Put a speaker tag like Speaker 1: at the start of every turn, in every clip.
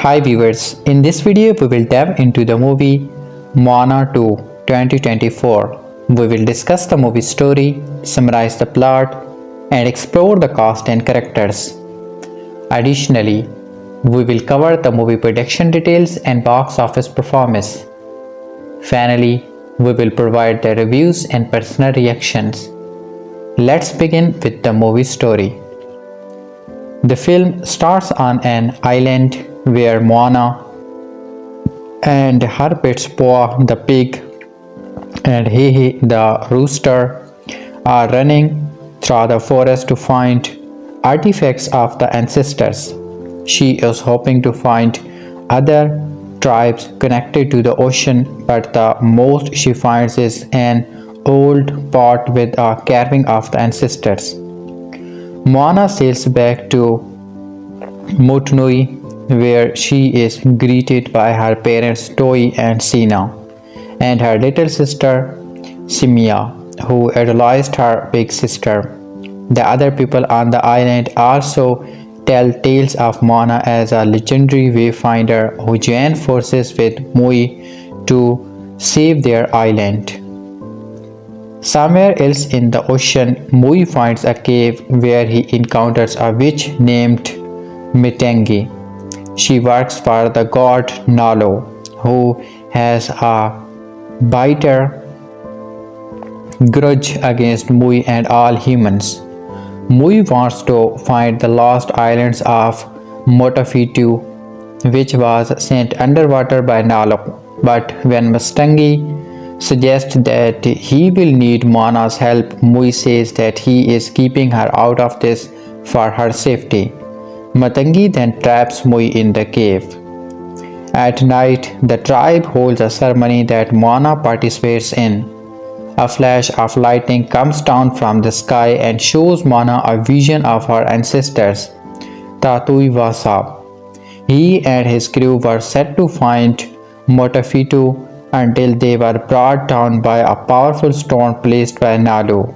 Speaker 1: Hi viewers, in this video we will dive into the movie Moana 2 2024. We will discuss the movie story, summarize the plot, and explore the cast and characters. Additionally, we will cover the movie production details and box office performance. Finally, we will provide the reviews and personal reactions. Let's begin with the movie story. The film starts on an island where Moana and her pets Poa the pig and Hehe the rooster are running through the forest to find artifacts of the ancestors. She is hoping to find other tribes connected to the ocean, but the most she finds is an old pot with a carving of the ancestors. Moana sails back to Motunui, where she is greeted by her parents Toi and Sina, and her little sister Simia, who idolized her big sister. The other people on the island also tell tales of Moana as a legendary wayfinder who joined forces with Maui to save their island. Somewhere else in the ocean, Maui finds a cave where he encounters a witch named Mitangi. She works for the god Nalo, who has a bitter grudge against Maui and all humans. Maui wants to find the lost islands of Motafitu, which was sent underwater by Nalo. But when Mustangi suggests that he will need Moana's help, Maui says that he is keeping her out of this for her safety. Matangi then traps Maui in the cave. At night, the tribe holds a ceremony that Moana participates in. A flash of lightning comes down from the sky and shows Moana a vision of her ancestors, Tatui Wasa. He and his crew were set to find Motafitu until they were brought down by a powerful stone placed by Nalu.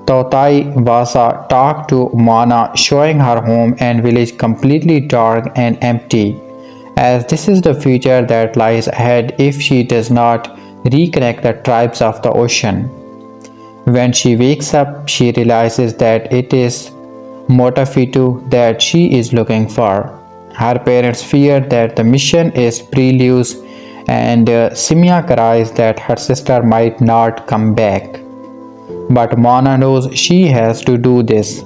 Speaker 1: Tautai Vasa talked to Moana, showing her home and village completely dark and empty, as this is the future that lies ahead if she does not reconnect the tribes of the ocean. When she wakes up, she realizes that it is Motafitu that she is looking for. Her parents fear that the mission is perilous, and Simia cries that her sister might not come back. But Moana knows she has to do this.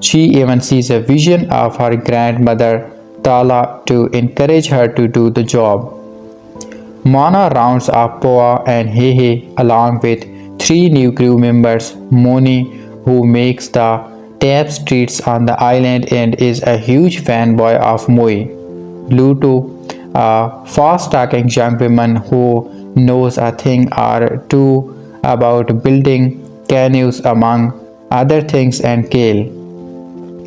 Speaker 1: She even sees a vision of her grandmother Tala to encourage her to do the job. Moana rounds up Poa and Hehe along with 3 new crew members, Moni, who makes the tap streets on the island and is a huge fanboy of Maui, Lutu, a fast-talking young woman who knows a thing or two about building canoes among other things, and Kale,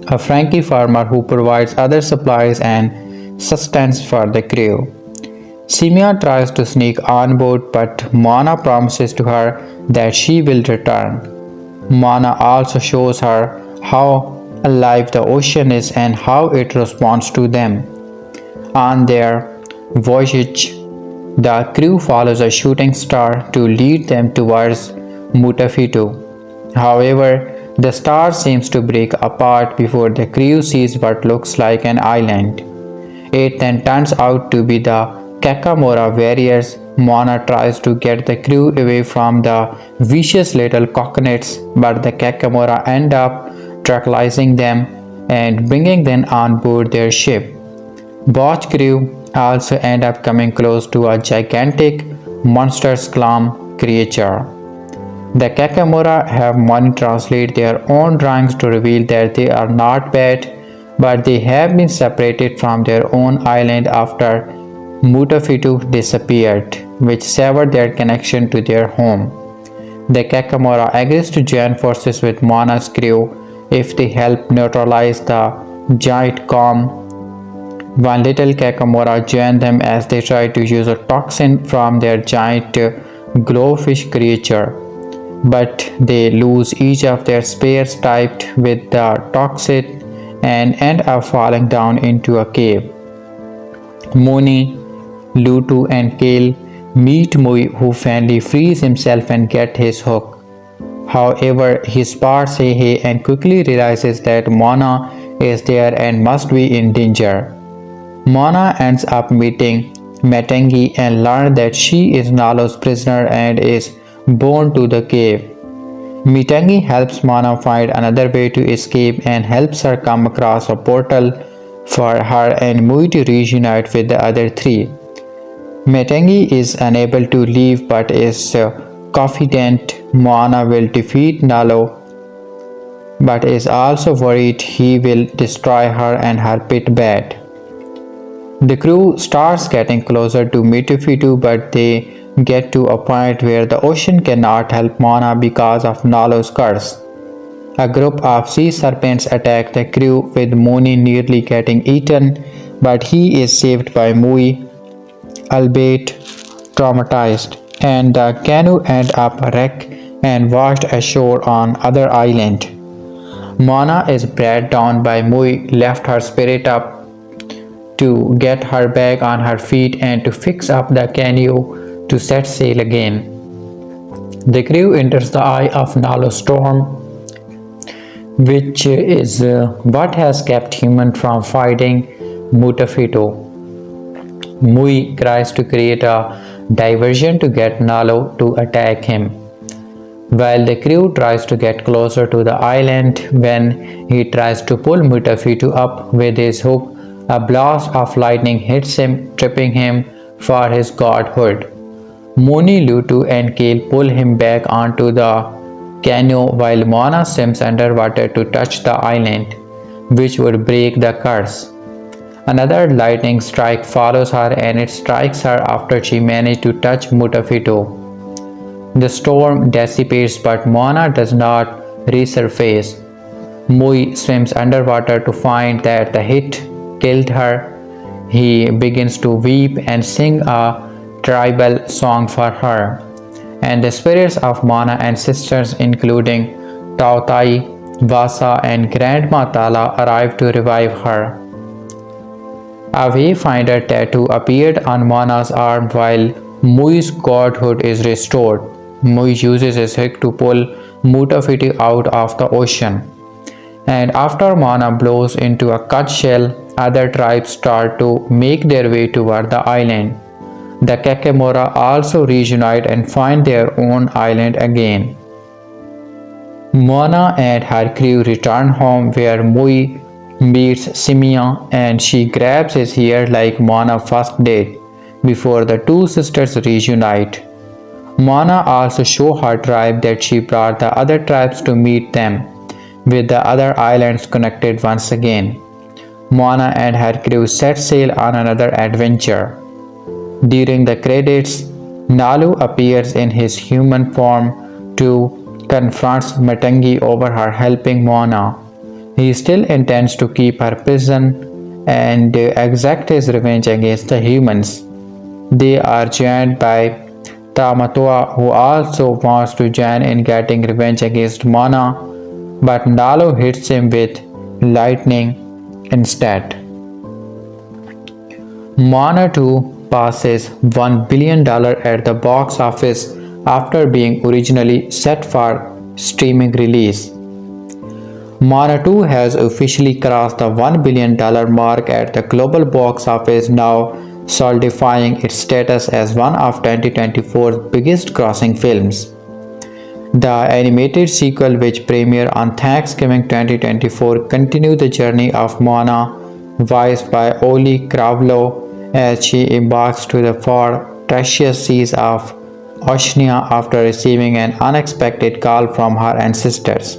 Speaker 1: a Frankie farmer who provides other supplies and sustenance for the crew. Simia tries to sneak on board, but Moana promises to her that she will return. Moana also shows her how alive the ocean is and how it responds to them. On their voyage, the crew follows a shooting star to lead them towards Mutafitu. However, the star seems to break apart before the crew sees what looks like an island. It then turns out to be the Kakamora warriors. Moana tries to get the crew away from the vicious little coconuts, but the Kakamora end up tranquilizing them and bringing them on board their ship. Both crew also end up coming close to a gigantic monstrous clam creature. The Kakamora have Moni translate their own drawings to reveal that they are not bad, but they have been separated from their own island after Mutafitu disappeared, which severed their connection to their home. The Kakamora agrees to join forces with Moana's crew if they help neutralize the giant calm. One little Kakamora joins them as they try to use a toxin from their giant glowfish creature, but they lose each of their spears tipped with the toxin and end up falling down into a cave. Moni, Lutu, and Kale meet Mui, who finally frees himself and gets his hook. However, he spots Hehe and quickly realizes that Moana is there and must be in danger. Moana ends up meeting Matangi and learns that she is Nalo's prisoner and is born to the cave. Mitangi helps Moana find another way to escape and helps her come across a portal for her and Mui to reunite with the other three. Mitangi is unable to leave but is confident Moana will defeat Nalo, but is also worried he will destroy her and her pit bat. The crew starts getting closer to Mitufitu, but they get to a point where the ocean cannot help Moana because of Nalo's curse. A group of sea serpents attack the crew with Moni nearly getting eaten, but he is saved by Mui, albeit traumatized, and the canoe ends up wrecked and washed ashore on other island. Moana is brought down by Mui, left her spirit up to get her back on her feet and to fix up the canoe to set sail again. The crew enters the eye of Nalo storm, which is what has kept humans from fighting Mutafito. Mui tries to create a diversion to get Nalo to attack him, while the crew tries to get closer to the island. When he tries to pull Mutafito up with his hook, a blast of lightning hits him, tripping him for his godhood. Moni, Lutu, and Kale pull him back onto the canoe while Moana swims underwater to touch the island, which would break the curse. Another lightning strike follows her and it strikes her after she managed to touch Mutafito. The storm dissipates, but Moana does not resurface. Mui swims underwater to find that the hit killed her. He begins to weep and sing a tribal song for her, and the spirits of Moana and sisters, including Tautai, Vasa, and Grandma Tala, arrive to revive her. A wayfinder tattoo appeared on Moana's arm while Mui's godhood is restored. Mui uses his hook to pull Mutafiti out of the ocean, and after Moana blows into a cut shell, other tribes start to make their way toward the island. The Kakemora also reunite and find their own island again. Moana and her crew return home where Mui meets Simia and she grabs his hair like Moana first did before the two sisters reunite. Moana also shows her tribe that she brought the other tribes to meet them, with the other islands connected once again. Moana and her crew set sail on another adventure. During the credits, Nalu appears in his human form to confront Matangi over her helping Moana. He still intends to keep her prison and exact his revenge against the humans. They are joined by Tamatoa, who also wants to join in getting revenge against Moana, but Nalu hits him with lightning instead. Moana 2 passes $1 billion at the box office after being originally set for streaming release. Moana 2 has officially crossed the $1 billion mark at the global box office, now solidifying its status as one of 2024's biggest grossing films. The animated sequel, which premiered on Thanksgiving 2024, continues the journey of Moana, voiced by Auliʻi Cravalho, as she embarks to the far treacherous seas of Oceania after receiving an unexpected call from her ancestors.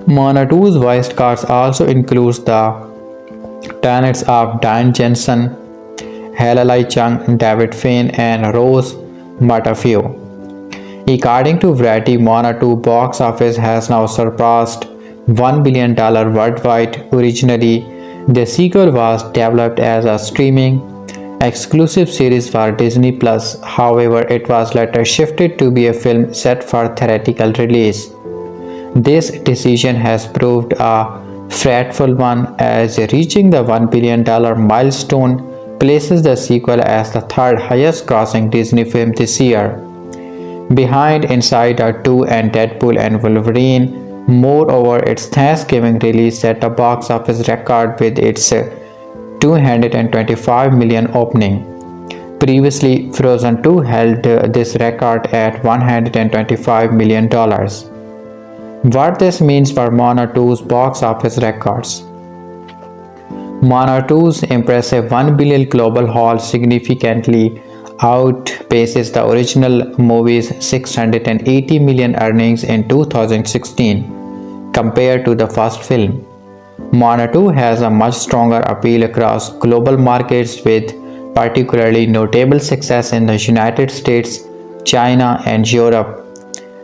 Speaker 1: Moana 2's voice cast also includes the talents of Dan Jensen, Halalai Chung, David Fane, and Rose Matafio. According to Variety, Moana 2 box office has now surpassed $1 billion worldwide. Originally, the sequel was developed as a streaming exclusive series for Disney Plus. However, it was later shifted to be a film set for theatrical release. This decision has proved a fretful one, as reaching the $1 billion milestone places the sequel as the third highest grossing Disney film this year, behind Inside Out 2 and Deadpool and Wolverine. Moreover, its Thanksgiving release set a box office record with its 225 million opening. Previously, Frozen 2 held this record at $125 million. What this means for Moana 2's box office records. Moana 2's impressive 1 billion global haul significantly outpaces the original movie's 680 million earnings in 2016 compared to the first film. Moana 2 has a much stronger appeal across global markets, with particularly notable success in the United States, China, and Europe.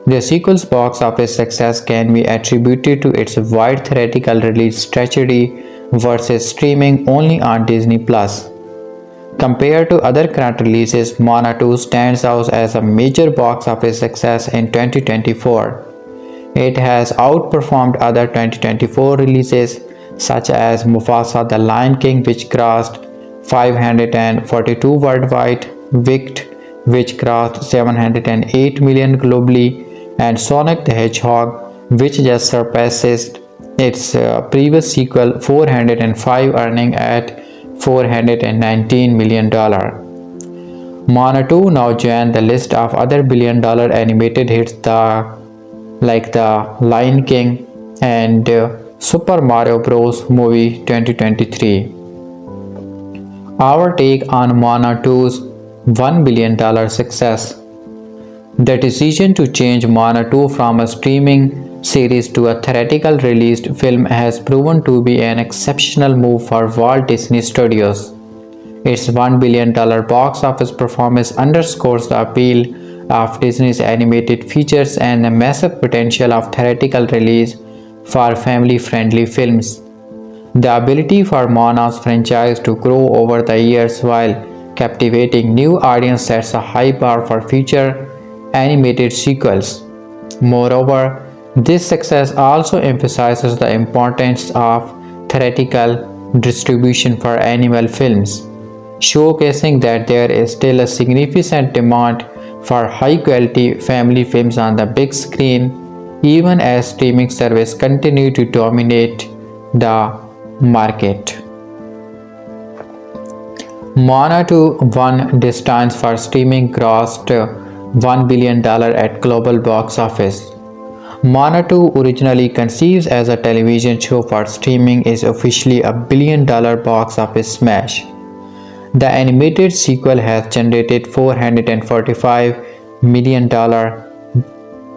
Speaker 1: The sequel's box office success can be attributed to its wide theatrical release strategy versus streaming only on Disney+. Compared to other current releases, Moana 2 stands out as a major box office success in 2024. It has outperformed other 2024 releases such as Mufasa: The Lion King, which grossed 542 worldwide, Wicked, which grossed 708 million globally, and Sonic the Hedgehog, which just surpasses its previous sequel 405, earning at $419 million. Moana 2 now joined the list of other billion-dollar animated hits like The Lion King and Super Mario Bros. Movie 2023. Our take on Moana 2's $1 billion success. The decision to change Moana 2 from a streaming series to a theatrical released film has proven to be an exceptional move for Walt Disney Studios. Its $1 billion box office performance underscores the appeal of Disney's animated features and the massive potential of theatrical release for family-friendly films. The ability for Moana's franchise to grow over the years while captivating new audiences sets a high bar for future animated sequels. Moreover, this success also emphasizes the importance of theatrical distribution for animal films, showcasing that there is still a significant demand for high-quality family films on the big screen, even as streaming services continue to dominate the market. Moana 2 won distance for streaming, grossed $1 billion at global box office. Moana 2, originally conceived as a television show for streaming, is officially a $1 billion box office smash. The animated sequel has generated $445 million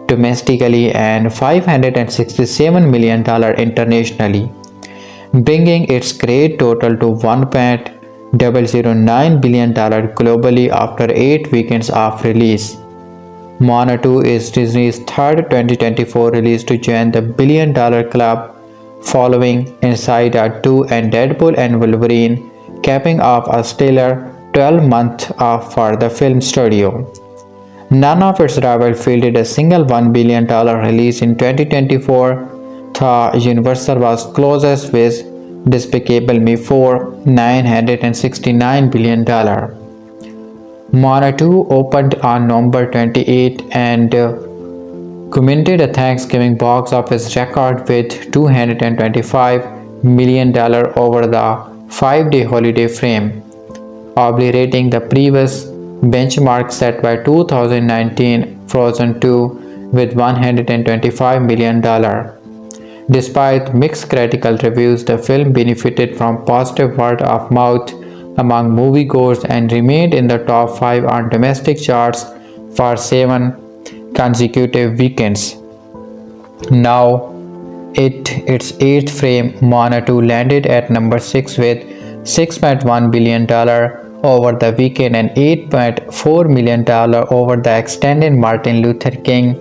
Speaker 1: domestically and $567 million internationally, bringing its great total to $1.009 billion globally after 8 weekends of release. Moana 2 is Disney's third 2024 release to join the $1 billion club, following Inside Out 2 and Deadpool and Wolverine, capping off a stellar 12-month for the film studio. None of its rivals fielded a single $1 billion release in 2024. The Universal was closest with Despicable Me 4, $969 billion. Moana 2 opened on November 28 and commented a Thanksgiving box office record with $225 million over the 5-day holiday frame, obliterating the previous benchmark set by 2019 Frozen 2 with $125 million. Despite mixed critical reviews, the film benefited from positive word of mouth among moviegoers and remained in the top 5 on domestic charts for 7 consecutive weekends. Now, its 8th frame, Moana 2 landed at number 6 with $6.1 billion over the weekend and $8.4 million over the extended Martin Luther King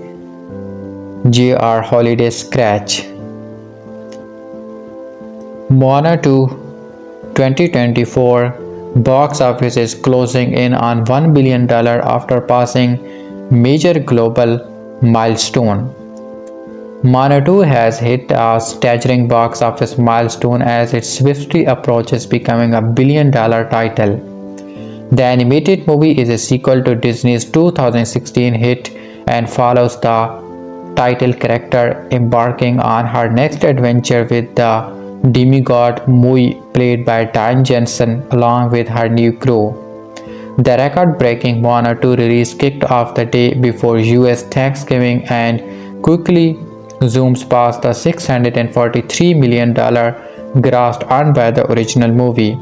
Speaker 1: Jr. holiday scratch. Moana 2 2024 box office is closing in on $1 billion after passing major global milestone. Moana 2 has hit a staggering box office milestone as it swiftly approaches becoming a billion-dollar title. The animated movie is a sequel to Disney's 2016 hit and follows the title character embarking on her next adventure with the demigod Maui, played by Diane Jensen, along with her new crew. The record-breaking Moana 2 release kicked off the day before US Thanksgiving and quickly zooms past the $643 million gross earned by the original movie.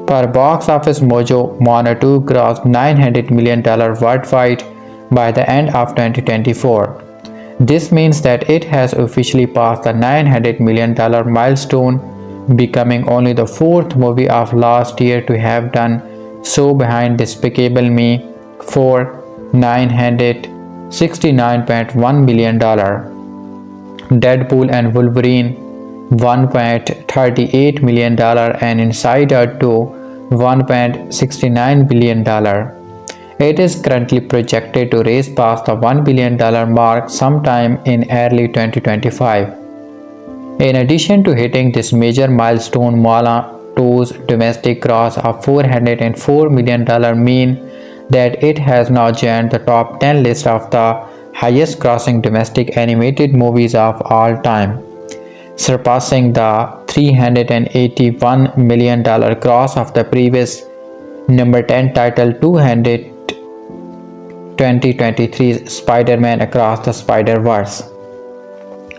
Speaker 1: Per Box Office Mojo, Moana 2 grossed $900 million worldwide by the end of 2024. This means that it has officially passed the $900 million milestone, becoming only the fourth movie of last year to have done so, behind Despicable Me for $969.1 million, Deadpool and Wolverine $1.38 million, and Inside Out 2 $1.69 billion. It is currently projected to raise past the $1 billion mark sometime in early 2025. In addition to hitting this major milestone, Moana 2's domestic gross of $404 million mean that it has now joined the top 10 list of the highest grossing domestic animated movies of all time, surpassing the $381 million gross of the previous number 10 title 2023's Spider-Man Across the Spider-Verse.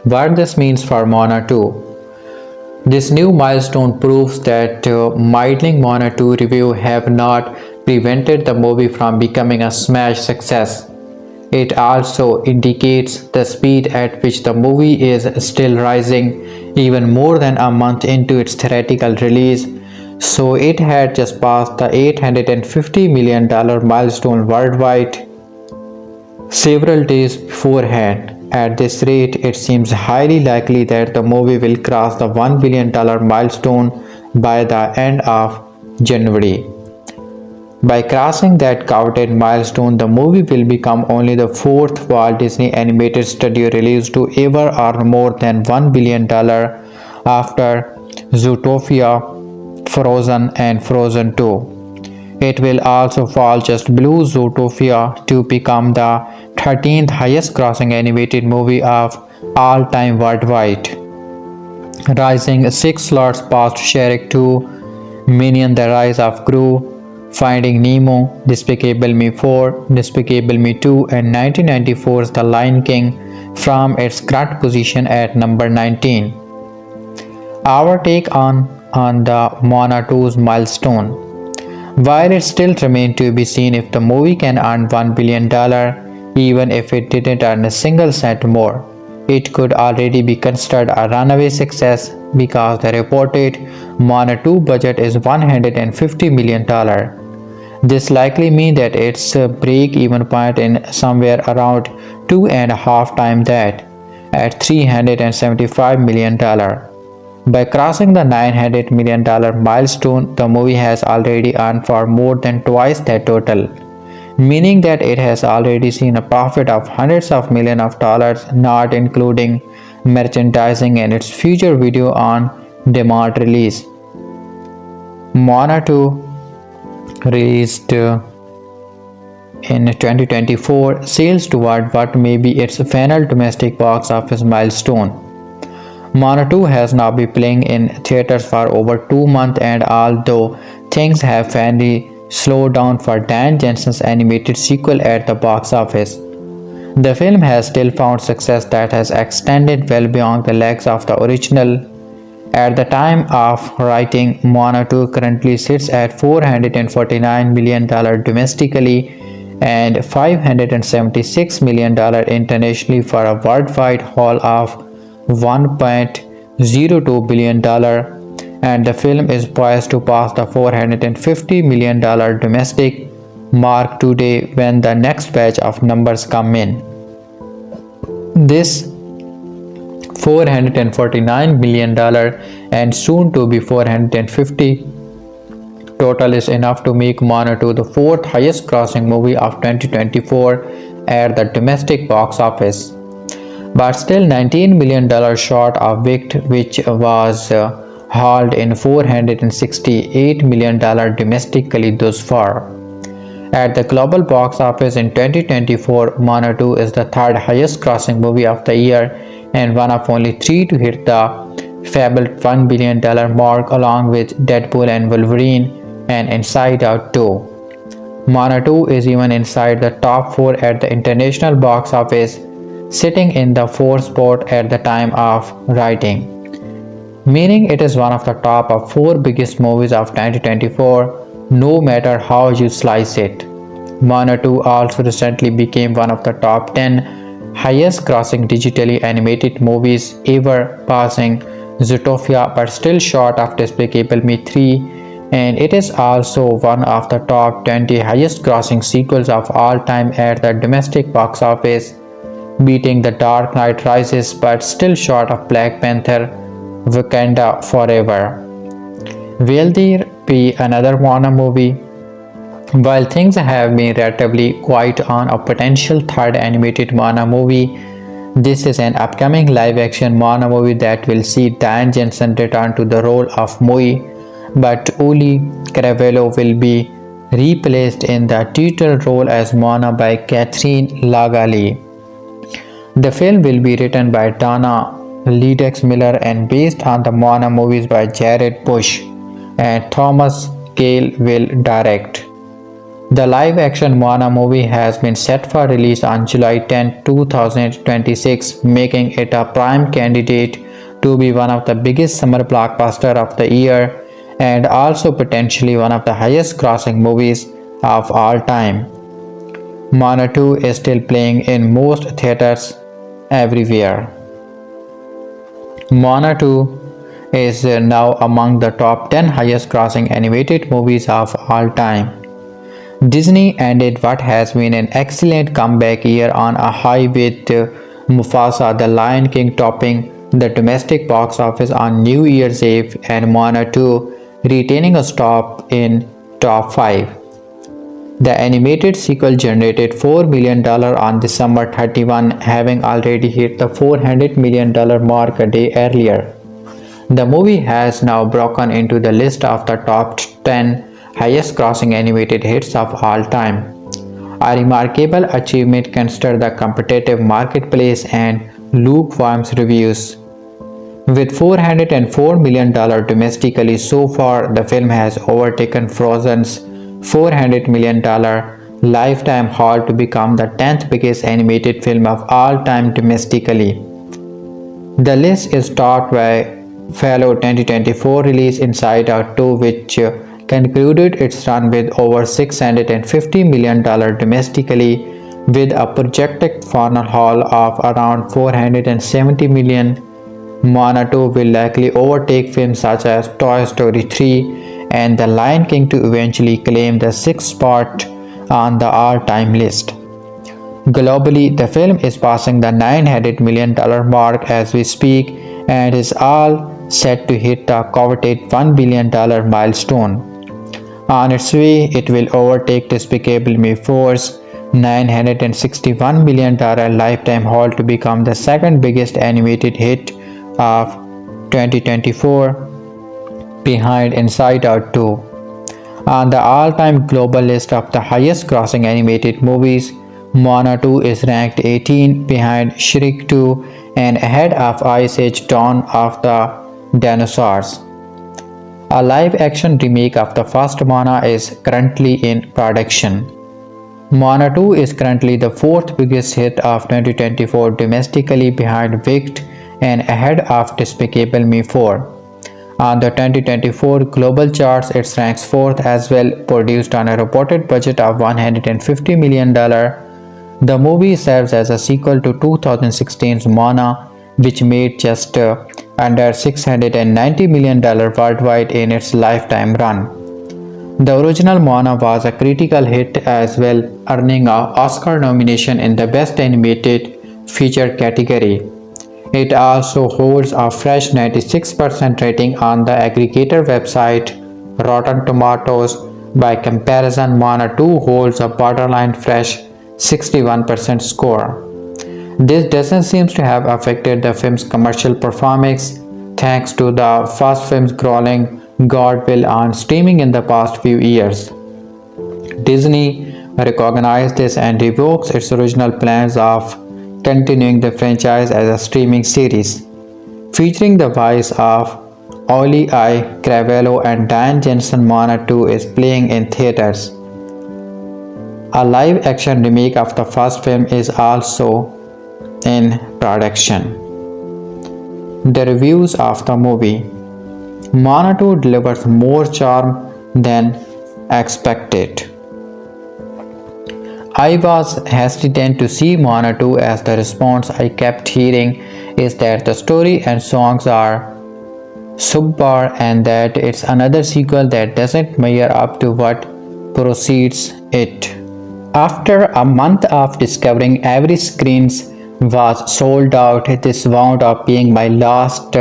Speaker 1: What this means for Moana 2. This new milestone proves that middling Moana 2 reviews have not prevented the movie from becoming a smash success. It also indicates the speed at which the movie is still rising, even more than a month into its theatrical release. So it had just passed the $850 million milestone worldwide several days beforehand. At this rate, it seems highly likely that the movie will cross the $1 billion milestone by the end of January. By crossing that coveted milestone, the movie will become only the fourth Walt Disney Animated Studio release to ever earn more than $1 billion after Zootopia, Frozen, and Frozen 2. It will also fall just below Zootopia to become the 13th highest grossing animated movie of all time worldwide, rising 6 slots past Shrek 2, Minion the Rise of Gru, Finding Nemo, Despicable Me 4, Despicable Me 2, and 1994's The Lion King from its current position at number 19. Our take on the Moana 2's milestone. While it still remains to be seen if the movie can earn $1 billion, even if it didn't earn a single cent more, it could already be considered a runaway success because the reported Moana 2 budget is $150 million. This likely means that its break-even point in somewhere around 2.5 times that, at $375 million. By crossing the $900 million milestone, the movie has already earned for more than twice that total, meaning that it has already seen a profit of hundreds of millions of dollars, not including merchandising and its future video on demand release. Moana 2 released in 2024 sails toward what may be its final domestic box office milestone. Moana 2 has now been playing in theaters for over 2 months, and although things have finally slowed down for Dan Jensen's animated sequel at the box office, the film has still found success that has extended well beyond the legs of the original. At the time of writing, Moana 2 currently sits at $449 million domestically and $576 million internationally for a worldwide haul of $1.02 billion, and the film is poised to pass the $450 million domestic mark today when the next batch of numbers come in. This $449 million and soon to be $450 total is enough to make Moana 2 the fourth highest grossing movie of 2024 at the domestic box office. but still $19 million short of Wicked, which was hauled in $468 million domestically thus far. At the global box office in 2024, Moana 2 is the third highest grossing movie of the year and one of only three to hit the fabled $1 billion mark along with Deadpool and Wolverine and Inside Out 2. Moana 2 is even inside the top 4 at the international box office, sitting in the 4th spot at the time of writing, meaning it is one of the top of 4 biggest movies of 2024, no matter how you slice it. Moana 2 also recently became one of the top 10 highest grossing digitally animated movies ever, passing Zootopia but still short of Despicable Me 3, and it is also one of the top 20 highest grossing sequels of all time at the domestic box office, beating The Dark Knight Rises but still short of Black Panther: Wakanda Forever. Will there be another Moana movie? While things have been relatively quiet on a potential third animated Moana movie, this is an upcoming live-action Moana movie that will see Diane Jensen return to the role of Maui, but Auliʻi Cravalho will be replaced in the title role as Moana by Catherine Lagali. The film will be written by Dana Ledex Miller and based on the Moana movies by Jared Bush, and Thomas Gale will direct. The live-action Moana movie has been set for release on July 10, 2026, making it a prime candidate to be one of the biggest summer blockbusters of the year and also potentially one of the highest grossing movies of all time. Moana 2 is still playing in most theaters everywhere. Moana 2 is now among the top 10 highest grossing animated movies of all time. Disney ended what has been an excellent comeback year on a high with Mufasa: The Lion King topping the domestic box office on New Year's Eve and Moana 2 retaining a stop in top 5. The animated sequel generated $4 million on December 31, having already hit the $400 million mark a day earlier. The movie has now broken into the list of the top 10 highest grossing animated hits of all time, a remarkable achievement considering the competitive marketplace and lukewarm reviews. With $404 million domestically so far, the film has overtaken Frozen's $400 million lifetime haul to become the 10th biggest animated film of all time domestically. The list is topped by fellow 2024 release Inside Out 2, which concluded its run with over $650 million domestically, with a projected final haul of around $470 million. Moana 2 will likely overtake films such as Toy Story 3 and The Lion King to eventually claim the 6th spot on the all-time list. Globally, the film is passing the $900 million mark as we speak and is all set to hit the coveted $1 billion milestone. On its way, it will overtake Despicable Me 4's $961 million lifetime haul to become the second biggest animated hit of 2024, behind Inside Out 2. On the all-time global list of the highest grossing animated movies, Moana 2 is ranked 18, behind Shrek 2 and ahead of Ice Age: Dawn of the Dinosaurs. A live-action remake of the first Moana is currently in production. Moana 2 is currently the 4th biggest hit of 2024 domestically, behind Wicked and ahead of Despicable Me 4. On the 2024 global charts, it ranks 4th as well, produced on a reported budget of $150 million. The movie serves as a sequel to 2016's Moana, which made just under $690 million worldwide in its lifetime run. The original Moana was a critical hit as well, earning an Oscar nomination in the Best Animated Feature category. It also holds a fresh 96% rating on the aggregator website Rotten Tomatoes. By comparison, Moana 2 holds a borderline fresh 61% score. This doesn't seem to have affected the film's commercial performance thanks to the first film's growing goodwill on streaming in the past few years. Disney recognized this and revoked its original plans of continuing the franchise as a streaming series, featuring the voice of Auliʻi Cravalho and Dan Jensen. Moana 2 is playing in theaters. A live-action remake of the first film is also in production. The reviews of the movie: Moana 2 delivers more charm than expected. I was hesitant to see Moana 2 as the response I kept hearing is that the story and songs are subpar and that it's another sequel that doesn't measure up to what precedes it. After a month of discovering every screen was sold out, this wound up being my last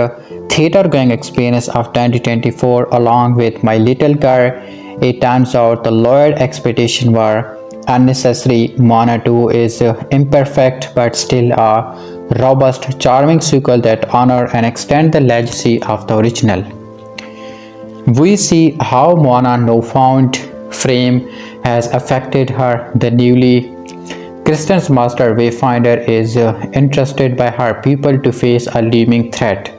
Speaker 1: theater-going experience of 2024 along with my little girl. It turns out the lowered expectations were unnecessary. Moana 2 is imperfect but still a robust, charming sequel that honors and extends the legacy of the original. We see how Moana's newfound fame has affected her. The newly Christian's master wayfinder is entrusted by her people to face a looming threat.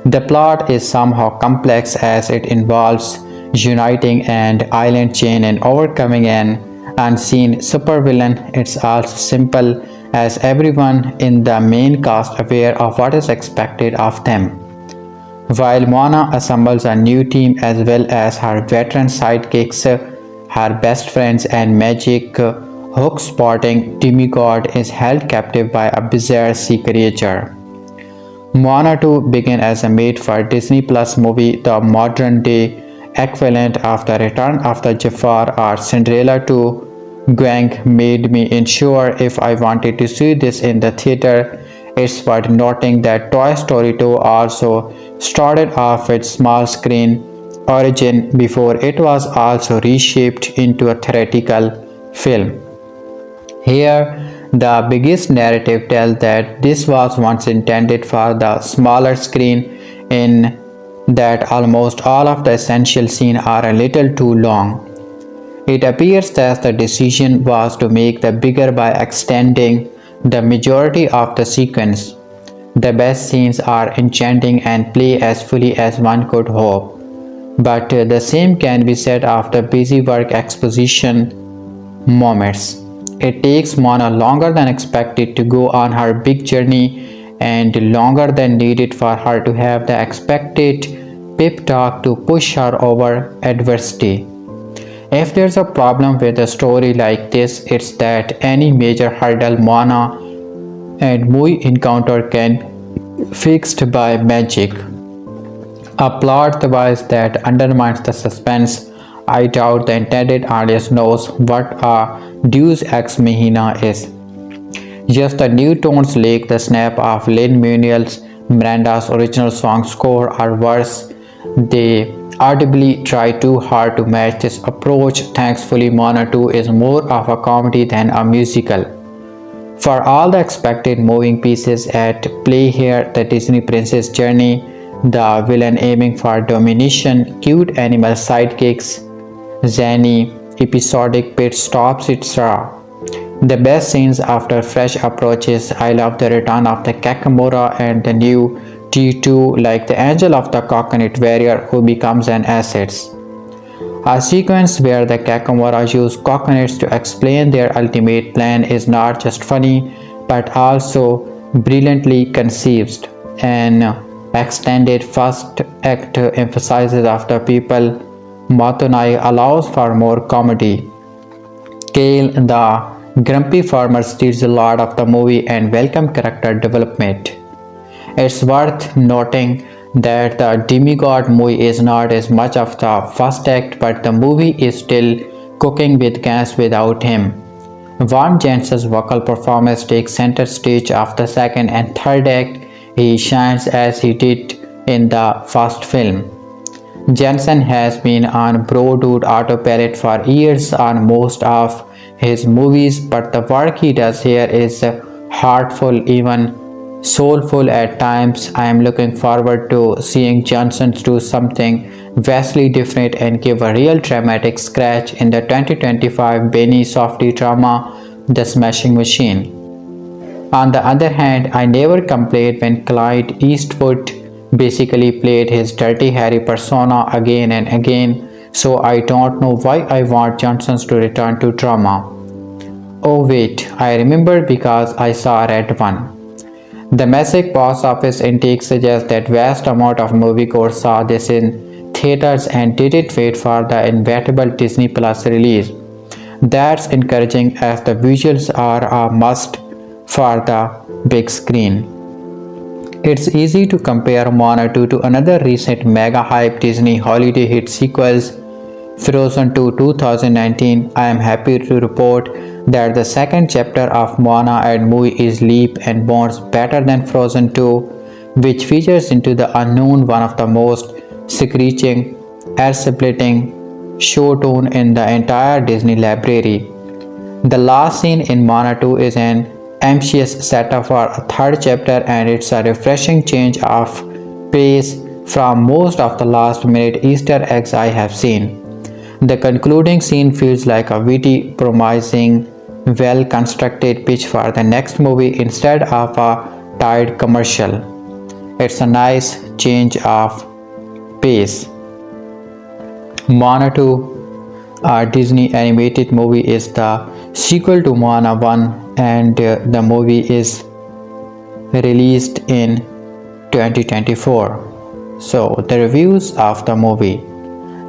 Speaker 1: The plot is somehow complex as it involves uniting an island chain and overcoming an unseen supervillain. It's also simple as everyone in the main cast aware of what is expected of them. While Moana assembles a new team as well as her veteran sidekicks, her best friends and magic hook-spotting demigod is held captive by a bizarre sea creature. Moana 2 began as a made-for-Disney Plus movie, the modern-day equivalent of the Return of the Jafar or Cinderella 2. Gwang made me unsure if I wanted to see this in the theater. It's worth noting that Toy Story 2 also started off its small screen origin before it was also reshaped into a theatrical film. Here, the biggest narrative tells that this was once intended for the smaller screen, in that almost all of the essential scenes are a little too long. It appears that the decision was to make the bigger by extending the majority of the sequence. The best scenes are enchanting and play as fully as one could hope, but the same can be said of the busy work exposition moments. It takes Moana longer than expected to go on her big journey and longer than needed for her to have the expected pep talk to push her over adversity. If there's a problem with a story like this, it's that any major hurdle Moana and Maui encounter can be fixed by magic. A plot device that undermines the suspense. I doubt the intended audience knows what a Deus Ex Machina is. Just the new tones like the snap of Lin-Manuel Miranda's original song score are worse. They audibly try too hard to match this approach. Thankfully, Moana 2 is more of a comedy than a musical. For all the expected moving pieces at play here, the Disney princess journey, the villain aiming for domination, cute animal sidekicks, zany episodic pit stops, etc. The best scenes after fresh approaches. I love the return of the Kakamora and the new T2, like the angel of the coconut warrior who becomes an asset. A sequence where the Kakamora use coconuts to explain their ultimate plan is not just funny but also brilliantly conceived. An extended first act emphasizes after people Matonai allows for more comedy. Kale, the grumpy farmer, steals a lot of the movie and welcome character development. It's worth noting that the demigod Maui is not as much of the first act, but the movie is still cooking with gas without him. Van Jensen's vocal performance takes center stage of the second and third act. He shines as he did in the first film. Jensen has been on Bro Dude autopilot for years on most of his movies, but the work he does here is heartful, even soulful at times. I am looking forward to seeing Johnson do something vastly different and give a real dramatic scratch in the 2025 Benny softy drama The Smashing Machine. On the other hand, I never complained when Clyde Eastwood basically played his Dirty Harry persona again and again, so I don't know why I want Johnson to return to drama. Oh wait, I remember because I saw Red One. The massive box office intake suggests that vast amount of moviegoers saw this in theaters and didn't wait for the inevitable Disney Plus release. That's encouraging as the visuals are a must for the big screen. It's easy to compare Moana 2 to another recent mega hype Disney holiday hit sequels, Frozen 2 2019. I am happy to report that the second chapter of Moana and Maui is leap and bounds better than Frozen 2, which features into the unknown, one of the most screeching, air-splitting show tune in the entire Disney library. The last scene in Moana 2 is an ambitious setup for a third chapter, and it's a refreshing change of pace from most of the last minute Easter eggs I have seen. The concluding scene feels like a witty, promising, well constructed pitch for the next movie instead of a tired commercial. It's a nice change of pace. Moana 2, a Disney animated movie, is the sequel to Moana 1, and the movie is released in 2024. So, the reviews of the movie.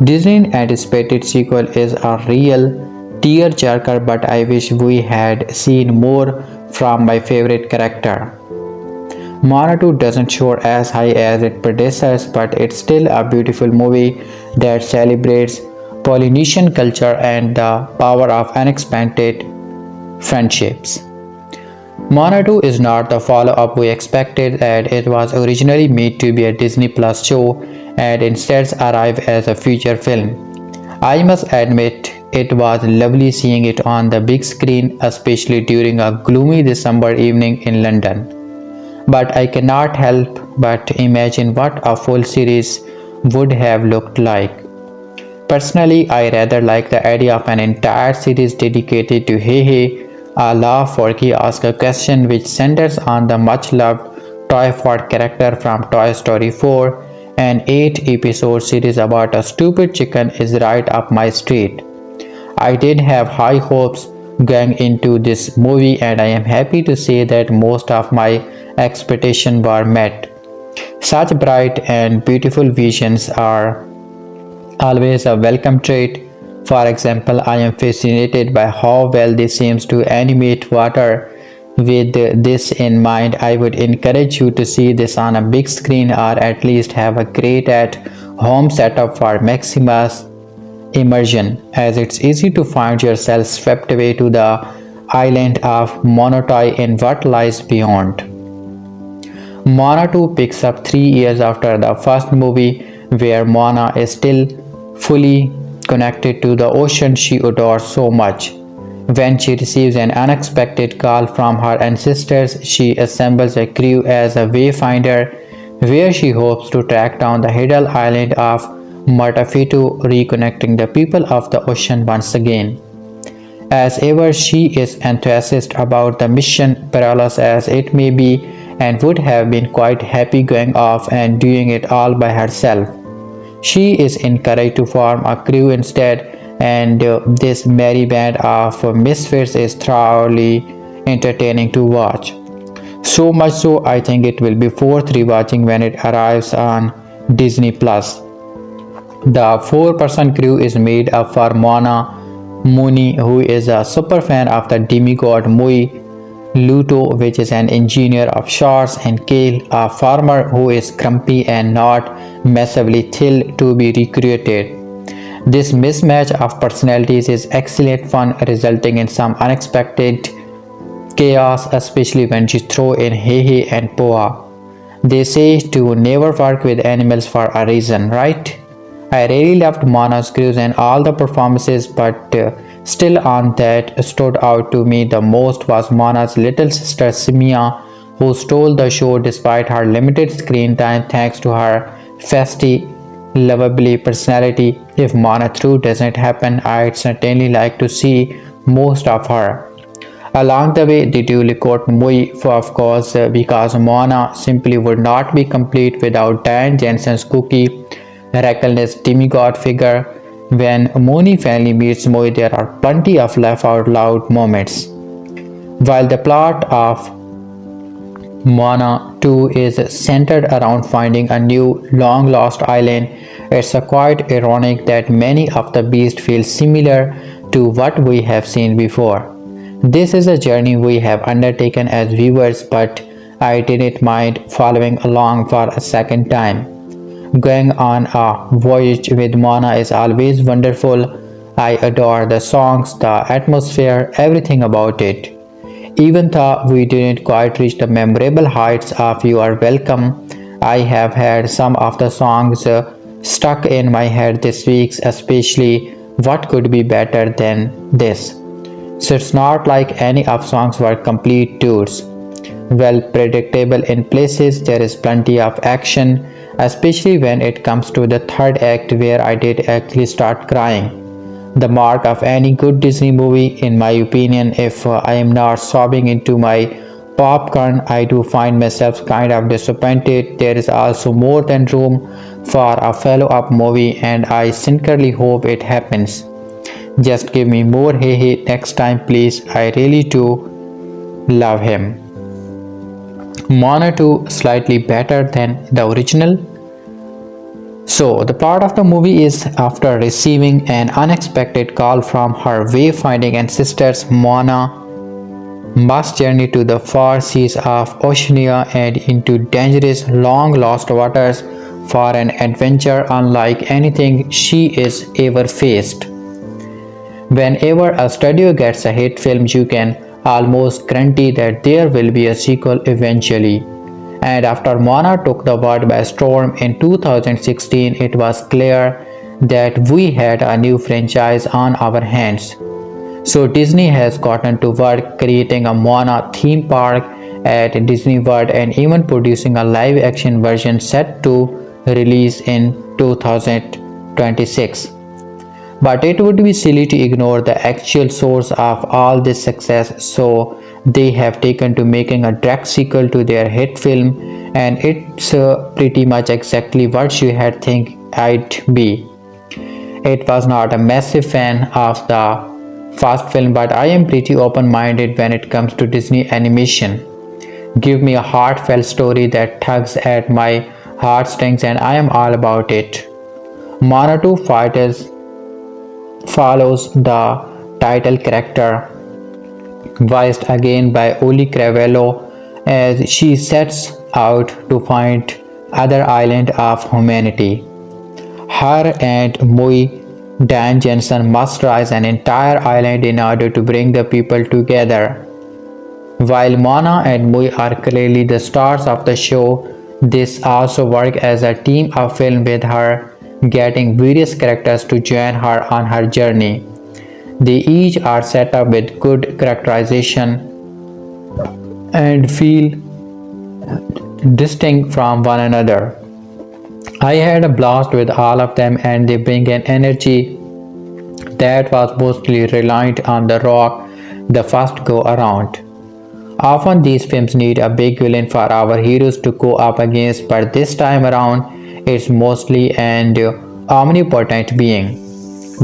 Speaker 1: Disney anticipated sequel is a real tearjerker, but I wish we had seen more from my favorite character. Moana 2 doesn't soar as high as its predecessors, but it's still a beautiful movie that celebrates Polynesian culture and the power of unexpected friendships. Moana 2 is not the follow-up we expected, and it was originally made to be a Disney Plus show and instead arrived as a feature film. I must admit, it was lovely seeing it on the big screen, especially during a gloomy December evening in London. But I cannot help but imagine what a full series would have looked like. Personally, I rather like the idea of an entire series dedicated to Hey, a laugh Forky asks a question which centers on the much-loved Toy Ford character from Toy Story 4. An 8-episode series about a stupid chicken is right up my street. I did have high hopes going into this movie, and I am happy to say that most of my expectations were met. Such bright and beautiful visions are always a welcome trait. For example, I am fascinated by how well this seems to animate water. With this in mind, I would encourage you to see this on a big screen or at least have a great at home setup for Maximus immersion, as it's easy to find yourself swept away to the island of Monotoi in what lies beyond. Moana 2 picks up 3 years after the first movie, where Moana is still fully connected to the ocean she adores so much. When she receives an unexpected call from her ancestors, she assembles a crew as a wayfinder, where she hopes to track down the hidden island of Matafitu, reconnecting the people of the ocean once again. As ever, she is enthusiastic about the mission, perilous as it may be, and would have been quite happy going off and doing it all by herself. She is encouraged to form a crew instead, and this merry band of misfits is thoroughly entertaining to watch. So much so, I think it will be worth rewatching when it arrives on Disney Plus. The 4-person crew is made up for Moana Mooney, who is a super fan of the demigod Maui, Luto, which is an engineer of sorts, and Kale, a farmer who is grumpy and not massively thrilled to be recruited. This mismatch of personalities is excellent fun, resulting in some unexpected chaos, especially when you throw in Hehe and Poa. They say to never work with animals for a reason, right? I really loved Moana's cruise and all the performances, but Still, on that stood out to me the most was Moana's little sister Simia, who stole the show despite her limited screen time thanks to her feisty, lovable personality. If Moana 2 doesn't happen, I'd certainly like to see most of her. Along the way, they duly quote Mui, for of course, because Moana simply would not be complete without Diane Jensen's kooky, reckless demigod figure. When Moni finally meets Mui, there are plenty of laugh out loud moments. While the plot of Moana 2 is centered around finding a new, long lost island, it's quite ironic that many of the beasts feel similar to what we have seen before. This is a journey we have undertaken as viewers, but I didn't mind following along for a second time. Going on a voyage with Moana is always wonderful. I adore the songs, the atmosphere, everything about it. Even though we didn't quite reach the memorable heights of You Are Welcome, I have had some of the songs stuck in my head this week, especially What Could Be Better Than This. So it's not like any of songs were complete tours. Well predictable in places, there is plenty of action, especially when it comes to the third act where I did actually start crying. The mark of any good Disney movie, in my opinion. If I am not sobbing into my popcorn, I do find myself kind of disappointed. There is also more than room for a follow-up movie, and I sincerely hope it happens. Just give me more hey hey next time, please. I really do love him. Moana 2 slightly better than the original. So, the plot of the movie is after receiving an unexpected call from her wayfinding ancestors, Moana must journey to the far seas of Oceania and into dangerous, long lost waters for an adventure unlike anything she is ever faced. Whenever a studio gets a hit film, you can almost guarantee that there will be a sequel eventually. And after Moana took the world by storm in 2016, it was clear that we had a new franchise on our hands. So Disney has gotten to work creating a Moana theme park at Disney World and even producing a live action version set to release in 2026. But it would be silly to ignore the actual source of all this success, so they have taken to making a direct sequel to their hit film, and it's pretty much exactly what you had think I'd be. It was not a massive fan of the first film, but I am pretty open-minded when it comes to Disney animation. Give me a heartfelt story that tugs at my heartstrings and I am all about it. Moana 2 Fighters follows the title character, voiced again by Auliʻi Cravalho, as she sets out to find other island of humanity. Her and Mui Dan Jensen must rise an entire island in order to bring the people together. While Moana and Mui are clearly the stars of the show, this also works as a team of film with her getting various characters to join her on her journey. They each are set up with good characterization and feel distinct from one another. I had a blast with all of them, and they bring an energy that was mostly reliant on The Rock the first go around. Often these films need a big villain for our heroes to go up against, but this time around it's mostly an omnipotent being.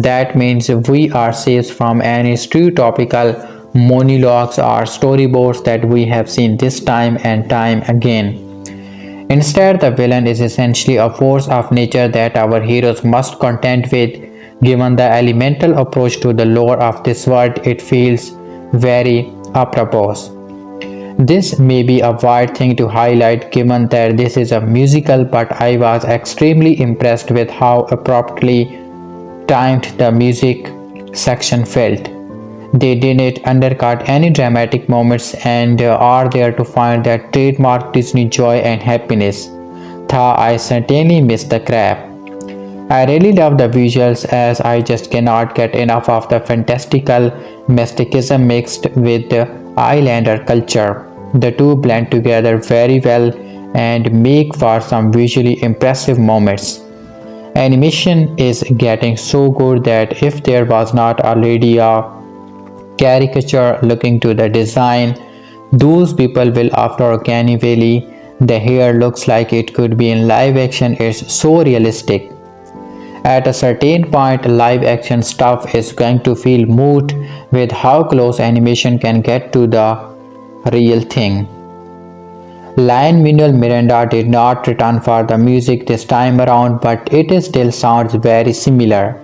Speaker 1: That means we are safe from any stereotypical monologues or storyboards that we have seen this time and time again. Instead, the villain is essentially a force of nature that our heroes must contend with. Given the elemental approach to the lore of this world, it feels very apropos. This may be a weird thing to highlight given that this is a musical, but I was extremely impressed with how abruptly timed the music section felt. They didn't undercut any dramatic moments and are there to find that trademark Disney joy and happiness. Though I certainly miss the crap. I really love the visuals as I just cannot get enough of the fantastical mysticism mixed with the islander culture. The two blend together very well and make for some visually impressive moments. Animation is getting so good that if there was not already a caricature looking to the design, those people will after Canny Valley. The hair looks like it could be in live action, it's so realistic. At a certain point, live action stuff is going to feel moot with how close animation can get to the real thing. Lin-Manuel Miranda did not return for the music this time around, but it still sounds very similar.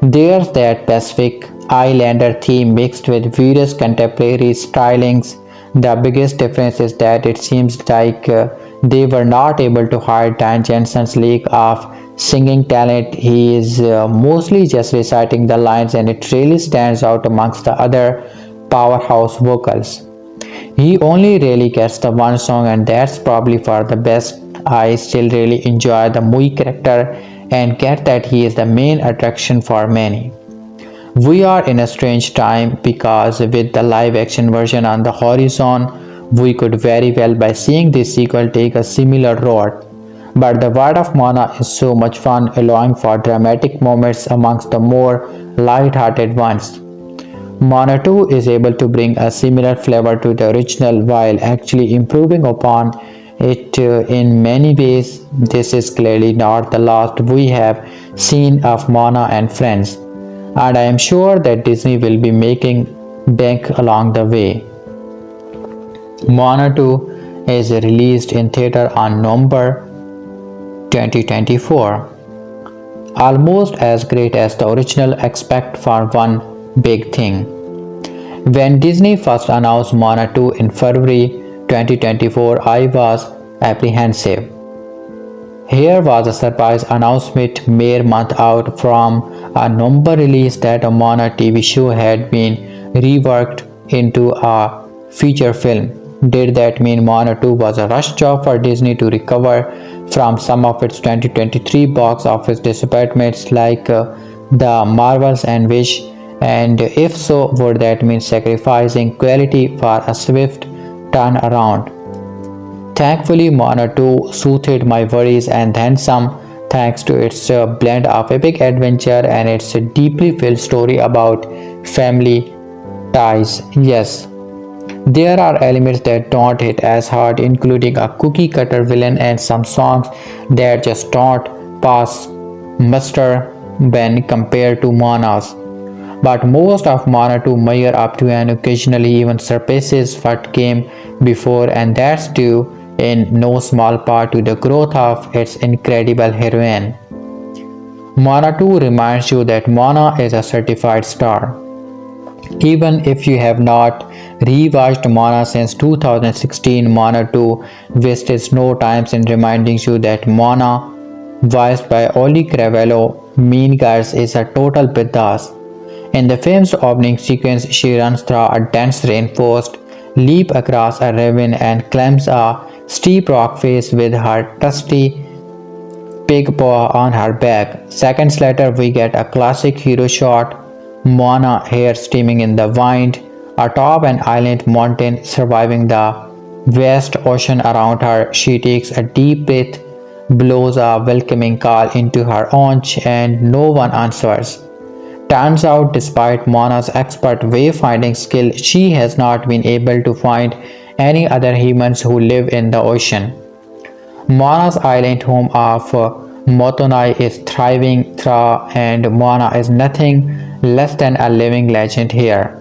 Speaker 1: There's that Pacific Islander theme mixed with various contemporary stylings. The biggest difference is that it seems like they were not able to hide Dan Jensen's lack of singing talent. He is mostly just reciting the lines, and it really stands out amongst the other powerhouse vocals. He only really gets the one song, and that's probably for the best. I still really enjoy the Mui character and get that he is the main attraction for many. We are in a strange time because with the live action version on the horizon, we could very well by seeing this sequel take a similar road. But the world of Moana is so much fun, allowing for dramatic moments amongst the more light-hearted ones. Moana 2 is able to bring a similar flavor to the original while actually improving upon it in many ways. This is clearly not the last we have seen of Moana and Friends, and I am sure that Disney will be making bank along the way. Moana 2 is released in theater on November 2024. Almost as great as the original except for one big thing. When Disney first announced Moana 2 in February 2024, I was apprehensive. Here was a surprise announcement mere month out from a November release that a Moana TV show had been reworked into a feature film. Did that mean Moana 2 was a rush job for Disney to recover from some of its 2023 box office disappointments like The Marvels and Wish? And if so, would that mean sacrificing quality for a swift turnaround? Thankfully, Moana 2 soothed my worries and then some, thanks to its blend of epic adventure and its deeply filled story about family ties. Yes, there are elements that don't hit as hard, including a cookie cutter villain and some songs that just don't pass muster when compared to Moana's. But most of Moana 2 measure up to and occasionally even surpasses what came before, and that's due in no small part to the growth of its incredible heroine. Moana 2 reminds you that Moana is a certified star. Even if you have not rewatched Moana since 2016, Moana 2 wastes no time in reminding you that Moana, voiced by Auliʻi Cravalho, Mean Girls, is a total bidas. In the film's opening sequence, she runs through a dense rainforest, leaps across a ravine, and climbs a steep rock face with her trusty pig paw on her back. Seconds later, we get a classic hero shot: Moana, hair streaming in the wind, atop an island mountain, surviving the vast ocean around her. She takes a deep breath, blows a welcoming call into her haunch, and no one answers. Turns out, despite Moana's expert wayfinding skill, she has not been able to find any other humans who live in the ocean. Moana's island home of Motunai is thriving through, and Moana is nothing less than a living legend here.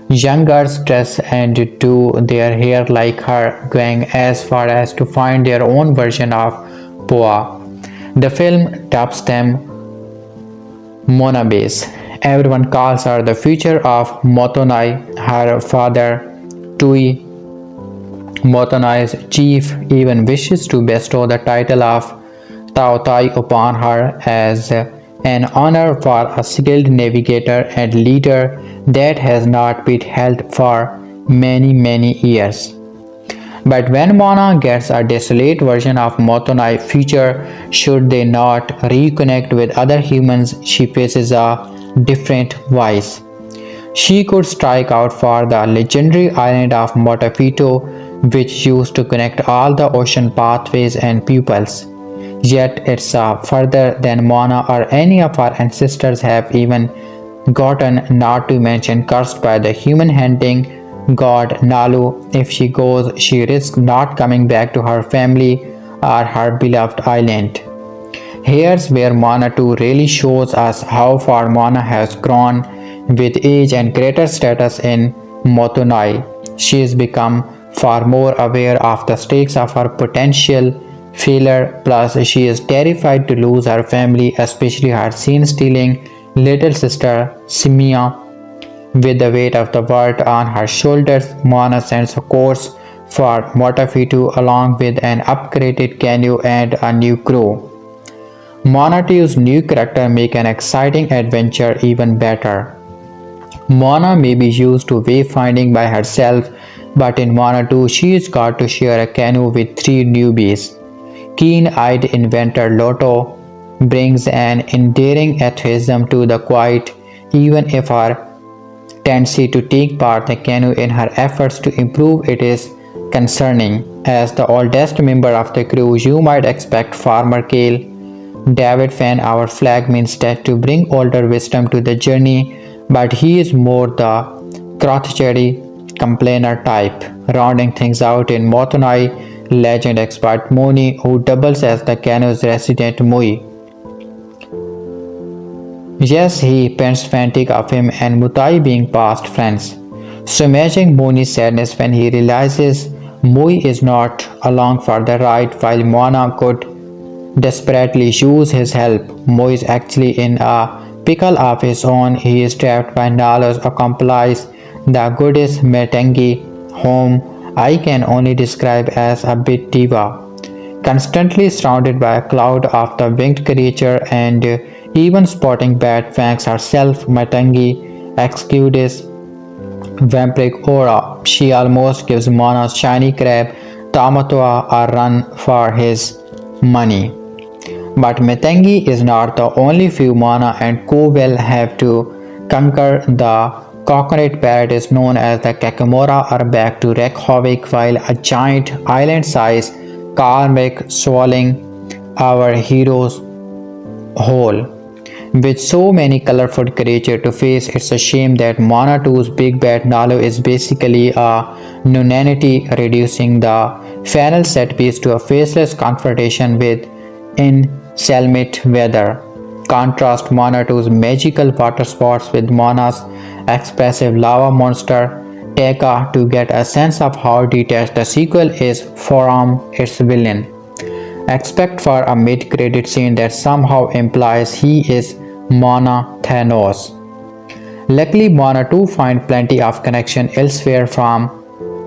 Speaker 1: Young girls dress and do their hair like her, going as far as to find their own version of Poa. The film dubs them Monabes. Everyone calls her the future of Motunai. Her father, Tui, Motunai's chief, even wishes to bestow the title of Tautai upon her as an honor for a skilled navigator and leader that has not been held for many years. But when Moana gets a desolate version of Motonai future, should they not reconnect with other humans, she faces a different vice. She could strike out for the legendary island of Motafito, which used to connect all the ocean pathways and pupils. Yet it's further than Moana or any of our ancestors have even gotten, not to mention cursed by the human hunting god Nalu. If she goes, she risks not coming back to her family or her beloved island. Here's where Moana 2 really shows us how far Moana has grown with age and greater status in Motunai. She has become far more aware of the stakes of her potential failure, plus she is terrified to lose her family, especially her scene-stealing little sister Simia. With the weight of the world on her shoulders, Moana sends a course for Motafitu along with an upgraded canoe and a new crew. Moana 2's new character make an exciting adventure even better. Moana may be used to wayfinding by herself, but in Moana 2 she is got to share a canoe with three newbies. Keen-eyed inventor Lotto brings an endearing atheism to the quiet, even if her tendency to take part the canoe in her efforts to improve it is concerning. As the oldest member of the crew, you might expect Farmer Kale David Fan, our flag instead to bring older wisdom to the journey, but he is more the crotchety complainer type. Rounding things out in Motunai, legend expert Moni, who doubles as the canoe's resident Mui. Yes, he pens frantic of him and Mutai being past friends. So imagine Moni's sadness when he realizes Mui is not along for the ride while Moana could desperately use his help. Mui is actually in a pickle of his own. He is trapped by Nalo's accomplice, the goddess Metengi, whom I can only describe as a bit diva. Constantly surrounded by a cloud of the winged creature and even spotting bad fangs herself, Metengi exudes vampiric aura. She almost gives Moana's shiny crab Tamatoa a run for his money. But Metengi is not the only few Moana and Co will have to conquer. The coconut paradise known as the Kakamora are back to wreak havoc while a giant island-sized karmic swallowing our heroes whole. With so many colorful creatures to face, it's a shame that Moana 2's big bad Nalo is basically a nonentity, reducing the final set piece to a faceless confrontation with inclement weather. Contrast Moana 2's magical water sports with Moana's expressive lava monster Teka to get a sense of how detached the sequel is from its villain. Expect for a mid-credit scene that somehow implies he is Moana Thanos. Luckily, Moana 2 find plenty of connection elsewhere, from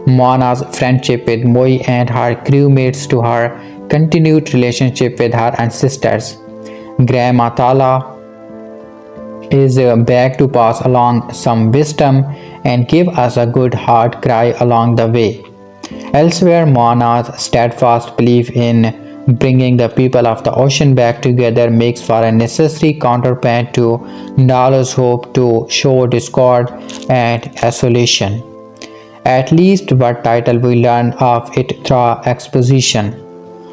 Speaker 1: Moana's friendship with Moi and her crewmates to her continued relationship with her ancestors. Grandma Tala is back to pass along some wisdom and give us a good hard cry along the way. Elsewhere, Moana's steadfast belief in bringing the people of the ocean back together makes for a necessary counterpart to Nalo's hope to show discord and isolation. At least what title we learn of it through exposition.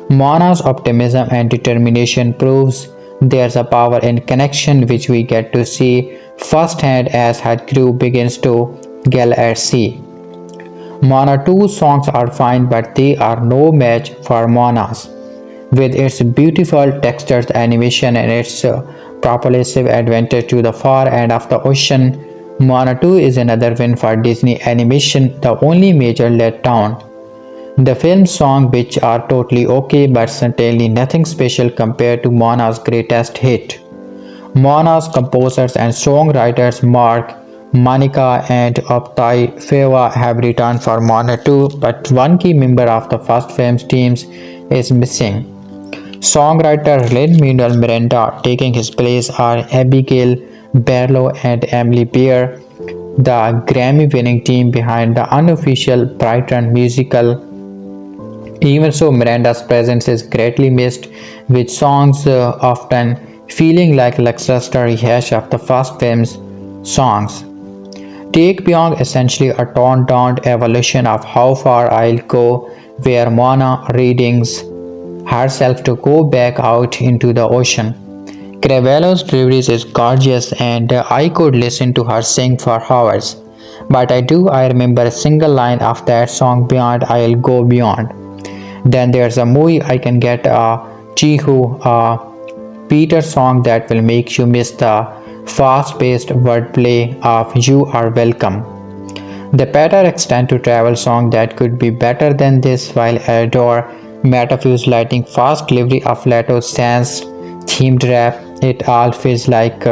Speaker 1: Moana's optimism and determination proves there's a power in connection which we get to see firsthand as her crew begins to gel at sea. Moana 2 songs are fine, but they are no match for Moana's. With its beautiful textured animation and its propulsive adventure to the far end of the ocean, Moana 2 is another win for Disney animation, the only major letdown. The film songs, which are totally okay, but certainly nothing special compared to Moana's greatest hit. Moana's composers and songwriters Mark, Monica and Optai Fewa have returned for Moana 2, but one key member of the first film's teams is missing. Songwriter Lin-Manuel Miranda taking his place are Abigail Barlow and Emily Bear, the Grammy-winning team behind the unofficial Brighton musical Even so, Miranda's presence is greatly missed, with songs often feeling like lackluster rehash of the first film's songs. Take Beyond essentially a toned down evolution of How Far I'll Go, where Moana readings herself to go back out into the ocean. Cravalho's delivery is gorgeous and I could listen to her sing for hours. But I remember a single line of that song Beyond I'll Go Beyond. Then there's a movie I can get a Chihu, a Peter song that will make you miss the fast-paced wordplay of You Are Welcome. The better extend to travel song that could be better than this, while adore Metafu's lightning fast delivery of Leto Sans themed rap. It all feels like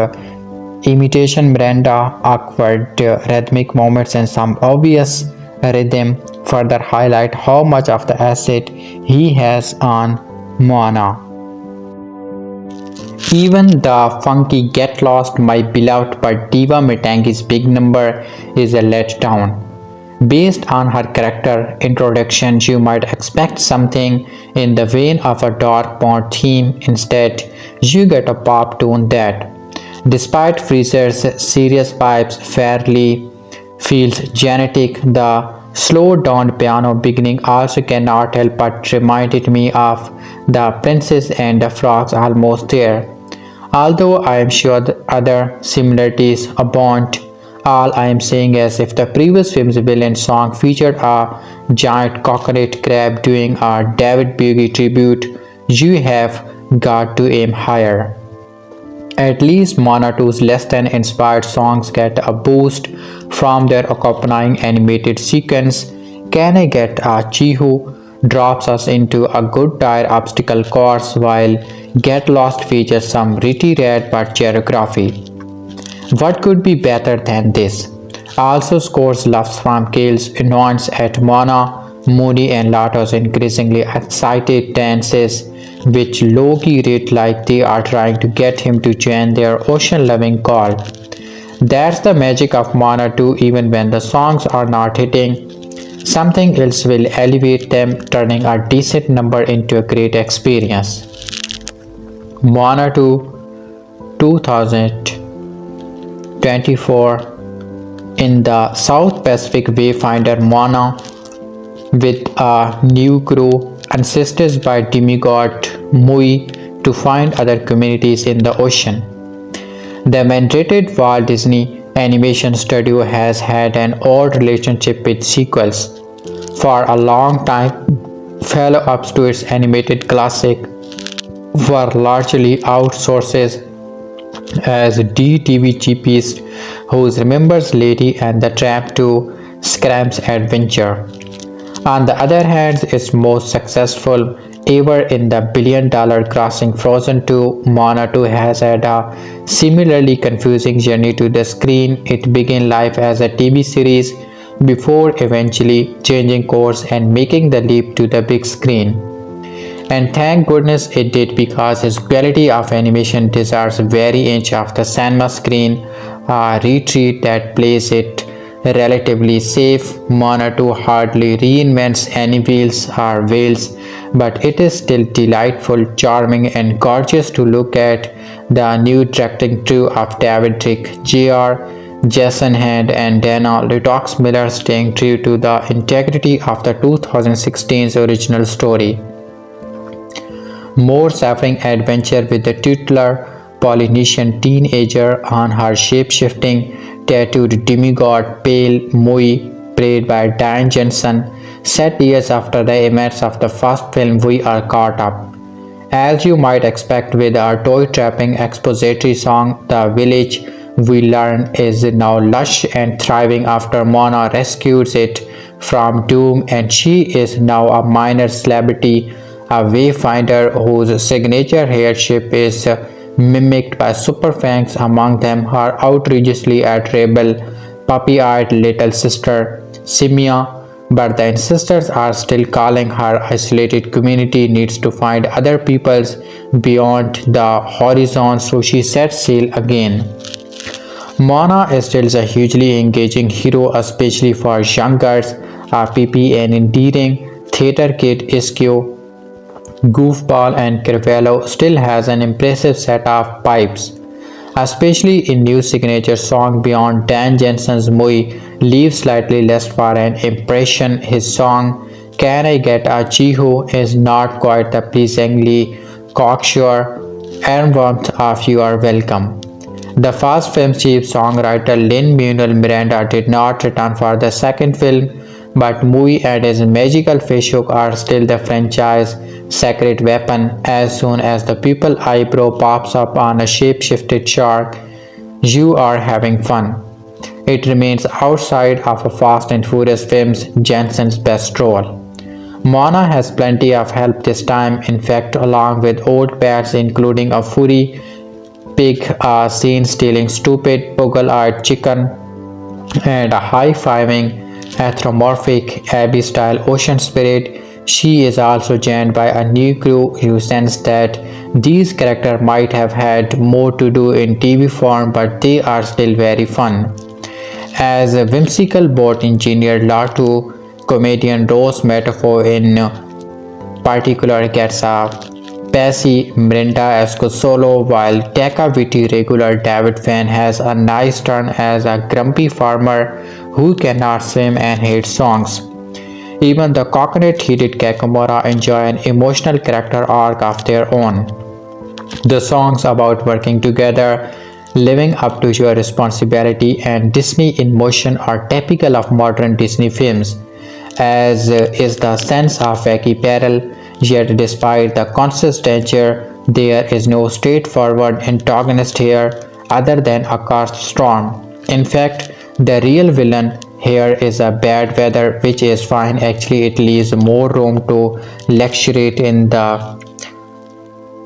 Speaker 1: imitation Miranda, awkward rhythmic moments and some obvious rhythm further highlight how much of the asset he has on Moana. Even the funky Get Lost My Beloved but Diva Mitangi's big number is a letdown. Based on her character introduction, you might expect something in the vein of a dark porn theme. Instead, you get a pop tune that, despite Fraser's serious pipes, fairly feels genetic. The slow down piano beginning also cannot help but reminded me of The Princess and the Frogs almost there. Although I am sure the other similarities abound, all I am saying is if the previous film's villain song featured a giant coconut crab doing a David Bowie tribute, you have got to aim higher. At least Moana 2's less than inspired songs get a boost from their accompanying animated sequence. Can I Get a Chihu drops us into a good tire obstacle course, while Get Lost features some pretty rad but choreography. What could be better than this? Also scores loves from Kale's annoyance at Moana, Moody and Lato's increasingly excited dances, which low-key read like they are trying to get him to join their ocean-loving call. That's the magic of Moana 2. Even when the songs are not hitting, something else will elevate them, turning a decent number into a great experience. Moana 2 2024. In the South Pacific, Wayfinder Moana with a new crew insists by demigod Maui to find other communities in the ocean. The mandated Walt Disney Animation Studio has had an odd relationship with sequels. For a long time, follow-ups to its animated classic were largely outsourced as DTV cheapies who remembers Lady and the Tramp to Scramp's Adventure. On the other hand, its most successful ever in the billion-dollar grossing Frozen 2, Moana 2 has had a similarly confusing journey to the screen. It began life as a TV series before eventually changing course and making the leap to the big screen. And thank goodness it did, because its quality of animation deserves every inch of the cinema screen. A retreat that plays it relatively safe. Moana 2 hardly reinvents any wheels or whales, but it is still delightful, charming and gorgeous to look at. The new directing trio of David Trick, J.R. Jason Hand and Dana Letox Miller staying true to the integrity of the 2016's original story. More suffering adventure with the titular Polynesian teenager on her shape-shifting, tattooed demigod Pale Maui, played by Diane Johnson. Set years after the events of the first film, we are caught up, as you might expect, with our toy-trapping expository song. The village, we learn, is now lush and thriving after Moana rescues it from doom, and she is now a minor celebrity, a wayfinder whose signature hair shape is mimicked by super fangs, among them her outrageously adorable puppy-eyed little sister Simia. But the ancestors are still calling. Her isolated community needs to find other peoples beyond the horizon, so she sets sail again. Moana is still a hugely engaging hero, especially for young girls, a peppy and endearing theater kid Iskew, goofball, and Cravalho still has an impressive set of pipes, especially in new signature song Beyond. Dan Jensen's Mui leaves slightly less for an impression. His song Can I Get a Chihu is not quite the pleasingly cocksure and warmth of You Are Welcome. The first film's chief songwriter Lin-Manuel Miranda did not return for the second film, but Mui and his magical fish hook are still the franchise's secret weapon. As soon as the pupil eyebrow pops up on a shape-shifted shark, you are having fun. It remains outside of a Fast and Furious film's Jensen's best role. Moana has plenty of help this time, in fact, along with old pets including a furry pig seen stealing stupid puggle-eyed chicken and a high-fiving anthropomorphic Abby-style ocean spirit. She is also joined by a new crew. You sense that these characters might have had more to do in TV form, but they are still very fun. As a whimsical boat engineer, Latu, comedian Rose Metaphor in particular gets a Pacey Mirinda Esco solo, while Takaviti regular David Fan has a nice turn as a grumpy farmer who cannot swim and hates songs. Even the coconut-headed Kakamora enjoy an emotional character arc of their own. The songs about working together, living up to your responsibility, and Disney in motion are typical of modern Disney films, as is the sense of wacky peril. Yet despite the conscious danger, there is no straightforward antagonist here other than a cursed storm. In fact, the real villain here is a bad weather, which is fine. Actually, it leaves more room to luxuriate in the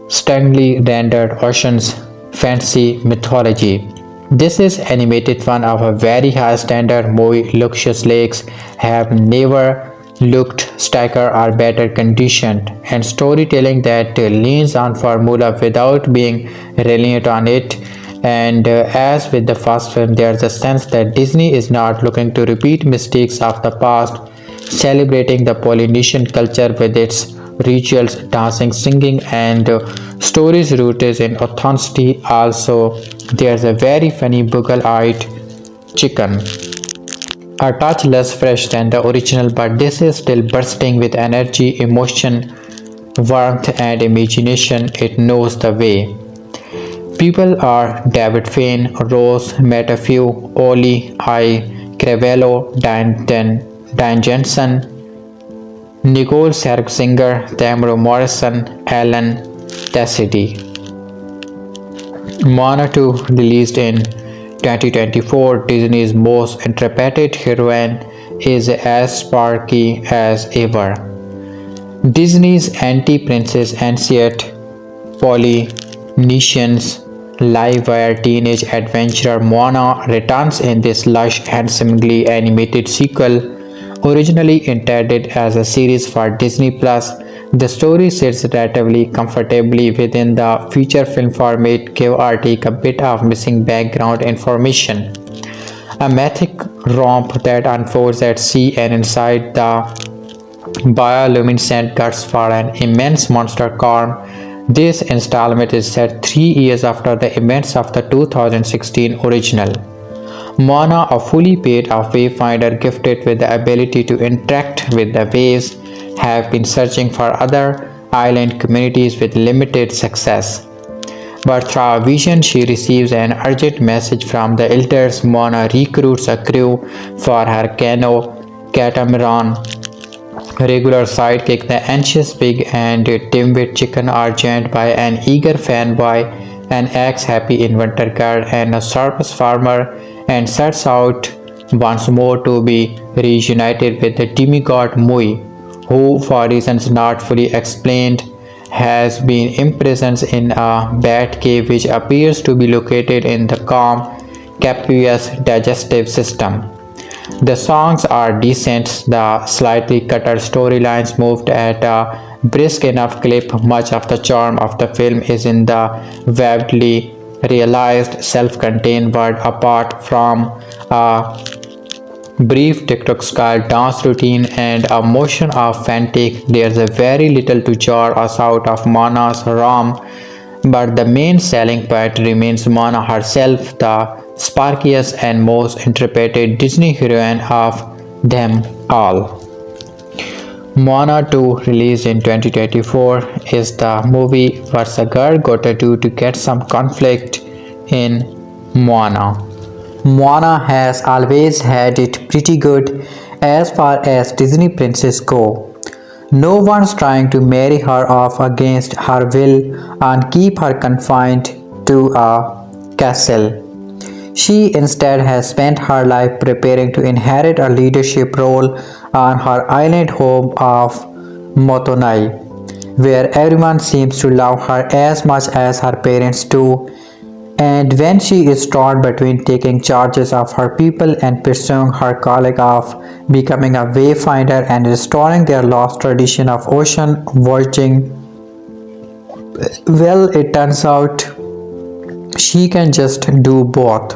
Speaker 1: strangely rendered ocean's fantasy mythology. This is animated fun of a very high standard. More luxurious lakes have never looked striker or better conditioned, and storytelling that leans on formula without being reliant on it. And as with the first film, there's a sense that Disney is not looking to repeat mistakes of the past, celebrating the Polynesian culture with its rituals, dancing, singing, and stories rooted in authenticity. Also, there's a very funny bugle-eyed chicken, a touch less fresh than the original, but this is still bursting with energy, emotion, warmth, and imagination. It knows the way. People are David Fane, Rose Metaphor, Auliʻi Cravalho, Dan Jensen, Nicole Scherzinger, Tamara Morrison, Alan Cassidy. Moana 2, released in 2024, Disney's most intrepid heroine is as sparky as ever. Disney's anti-princess ancient Polynesians live-wire teenage adventurer Moana returns in this lush, handsomely animated sequel. Originally intended as a series for Disney Plus, the story sits relatively comfortably within the feature film format, give or take a bit of missing background information. A mythic romp that unfolds at sea and inside the bioluminescent guts for an immense monster calm. This installment is set 3 years after the events of the 2016 original. Moana, a fully paid wayfinder gifted with the ability to interact with the waves, have been searching for other island communities with limited success. But through a vision, she receives an urgent message from the elders. Moana recruits a crew for her canoe catamaran. Regular sidekick, the anxious pig, and dimwit chicken are joined by an eager fanboy, an ex-happy inventor girl, and a surplus farmer, and sets out once more to be reunited with the demigod Mui, who, for reasons not fully explained, has been imprisoned in a bat cave which appears to be located in the calm, capricious digestive system. The songs are decent, the slightly cutter storylines moved at a brisk enough clip. Much of the charm of the film is in the vividly realized self-contained world. Apart from a brief TikTok style dance routine and a motion of frantic, there's a very little to jar us out of Moana's rom, but the main selling point remains Moana herself, the sparkiest and most intrepid Disney heroine of them all. Moana 2, released in 2024, is the movie where a girl got to do to get some conflict in Moana. Moana has always had it pretty good as far as Disney princesses go. No one's trying to marry her off against her will and keep her confined to a castle. She instead has spent her life preparing to inherit a leadership role on her island home of Motonai, where everyone seems to love her as much as her parents do. And when she is torn between taking charges of her people and pursuing her calling of becoming a wayfinder and restoring their lost tradition of ocean voyaging, well, it turns out she can just do both.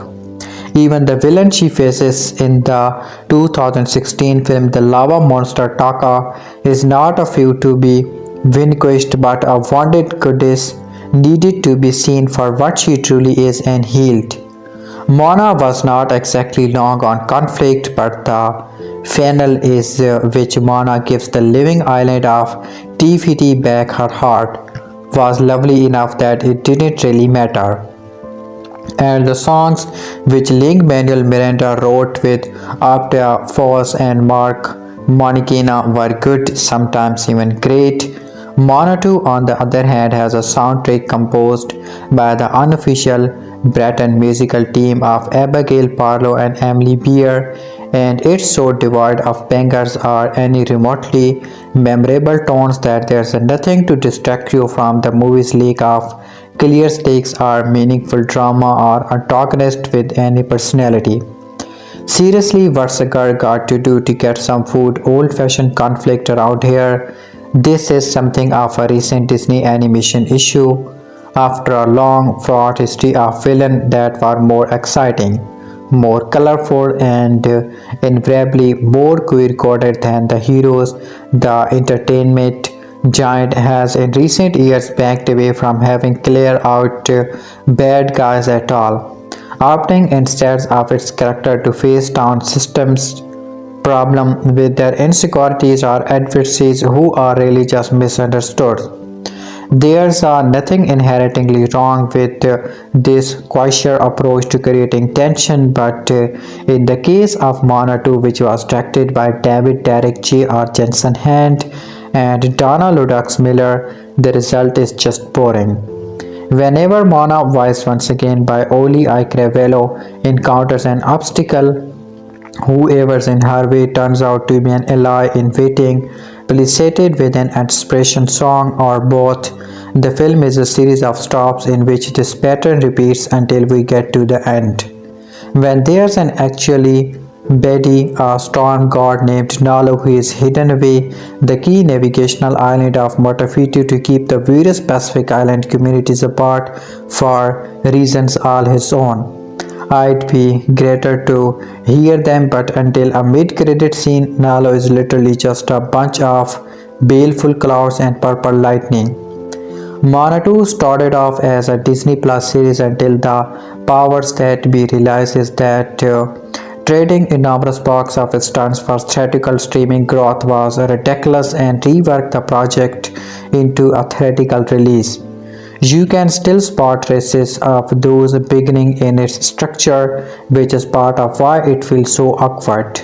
Speaker 1: Even the villain she faces in the 2016 film The Lava Monster Taka is not a few to be vanquished but a wounded goddess needed to be seen for what she truly is and healed. Moana was not exactly long on conflict, but the final is which Moana gives the living island of TFT back her heart was lovely enough that it didn't really matter. And the songs which Lin-Manuel Miranda wrote with Apta Foz and Mark Monikina were good, sometimes even great. Moana 2, on the other hand, has a soundtrack composed by the unofficial Breton musical team of Abigail Barlow and Emily Beer, and it's so devoid of bangers or any remotely memorable tones that there's nothing to distract you from the movie's lack of clear stakes or meaningful drama or antagonist with any personality. Seriously, what's a girl got to do to get some food old-fashioned conflict around here? This is something of a recent Disney animation issue after a long fraught history of villains that were more exciting, more colorful, and invariably more queer-coded than the heroes. The entertainment giant has in recent years backed away from having clear-out bad guys at all, opting instead of its character to face down systems problem with their insecurities or adversaries who are really just misunderstood. There's nothing inherently wrong with this quieter approach to creating tension, but in the case of Moana 2, which was directed by David Derek J.R. Jensen Hand and Donna Ludux Miller, the result is just boring. Whenever Moana, voiced once again by Auliʻi Cravalho, encounters an obstacle, whoever's in her way turns out to be an ally in waiting, felicitated with an anticipation song or both. The film is a series of stops in which this pattern repeats until we get to the end. When there's an actually Bedi, a storm god named Nalu who is hidden away the key navigational island of Motafitu to keep the various Pacific island communities apart for reasons all his own. I'd be greater to hear them, but until a mid-credit scene, Nalu is literally just a bunch of baleful clouds and purple lightning. Moana 2 started off as a Disney Plus series until the powers that be realizes that trading enormous box office stunts for theatrical streaming growth was ridiculous and reworked the project into a theatrical release. You can still spot traces of those beginning in its structure, which is part of why it feels so awkward.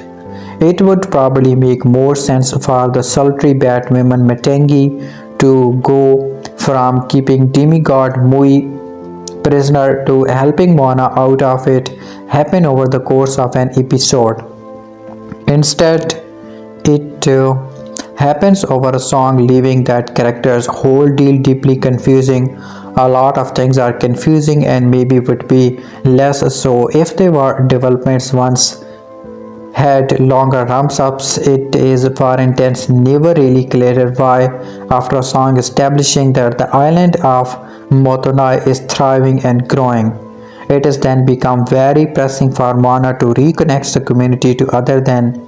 Speaker 1: It would probably make more sense for the sultry Batwoman Matangi to go from keeping demigod Maui prisoner to helping Moana out of it happen over the course of an episode. Instead, it happens over a song, leaving that character's whole deal deeply confusing. A lot of things are confusing and maybe would be less so if they were developments once had longer ramps-ups. It is, for instance, never really clear why, after a song establishing that the island of Motonai is thriving and growing, It has then become very pressing for Moana to reconnect the community to other than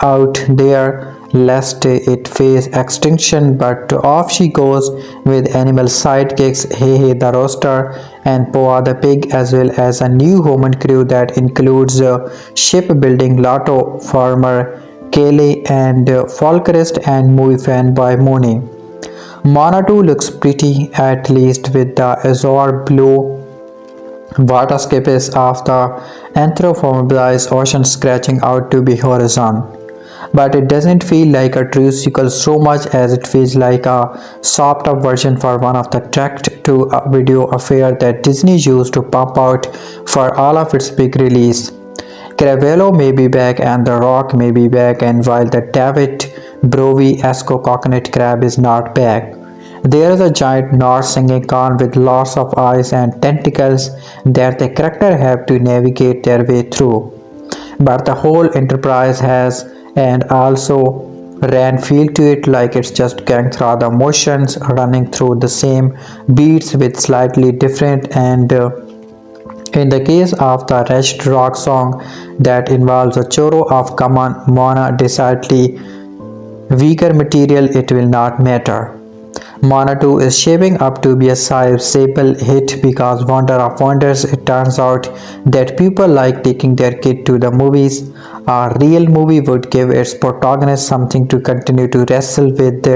Speaker 1: out there lest it face extinction, but off she goes with animal sidekicks Hehe the rooster and Poa the pig, as well as a new human crew that includes shipbuilding Lotto farmer Kele and folklorist and movie fan by Mooney. Moana 2 looks pretty, at least with the azure blue waterscapes of the anthropomorphized ocean scratching out to be horizon. But it doesn't feel like a true sequel so much as it feels like a sopped up version for one of the direct to video affair that Disney used to pump out for all of its big release. Cravalho may be back and The Rock may be back, and while the David Bowie-esque coconut crab is not back, there is a giant Norse singing corn with lots of eyes and tentacles that the character have to navigate their way through. But the whole enterprise has and also ran feel to it, like it's just going through the motions, running through the same beats with slightly different and in the case of the wretched rock song that involves a choro of common Moana decidedly weaker material, it will not matter. Moana 2 is shaping up to be a sizable hit because wonder of wonders, it turns out that people like taking their kid to the movies. A real movie would give its protagonist something to continue to wrestle with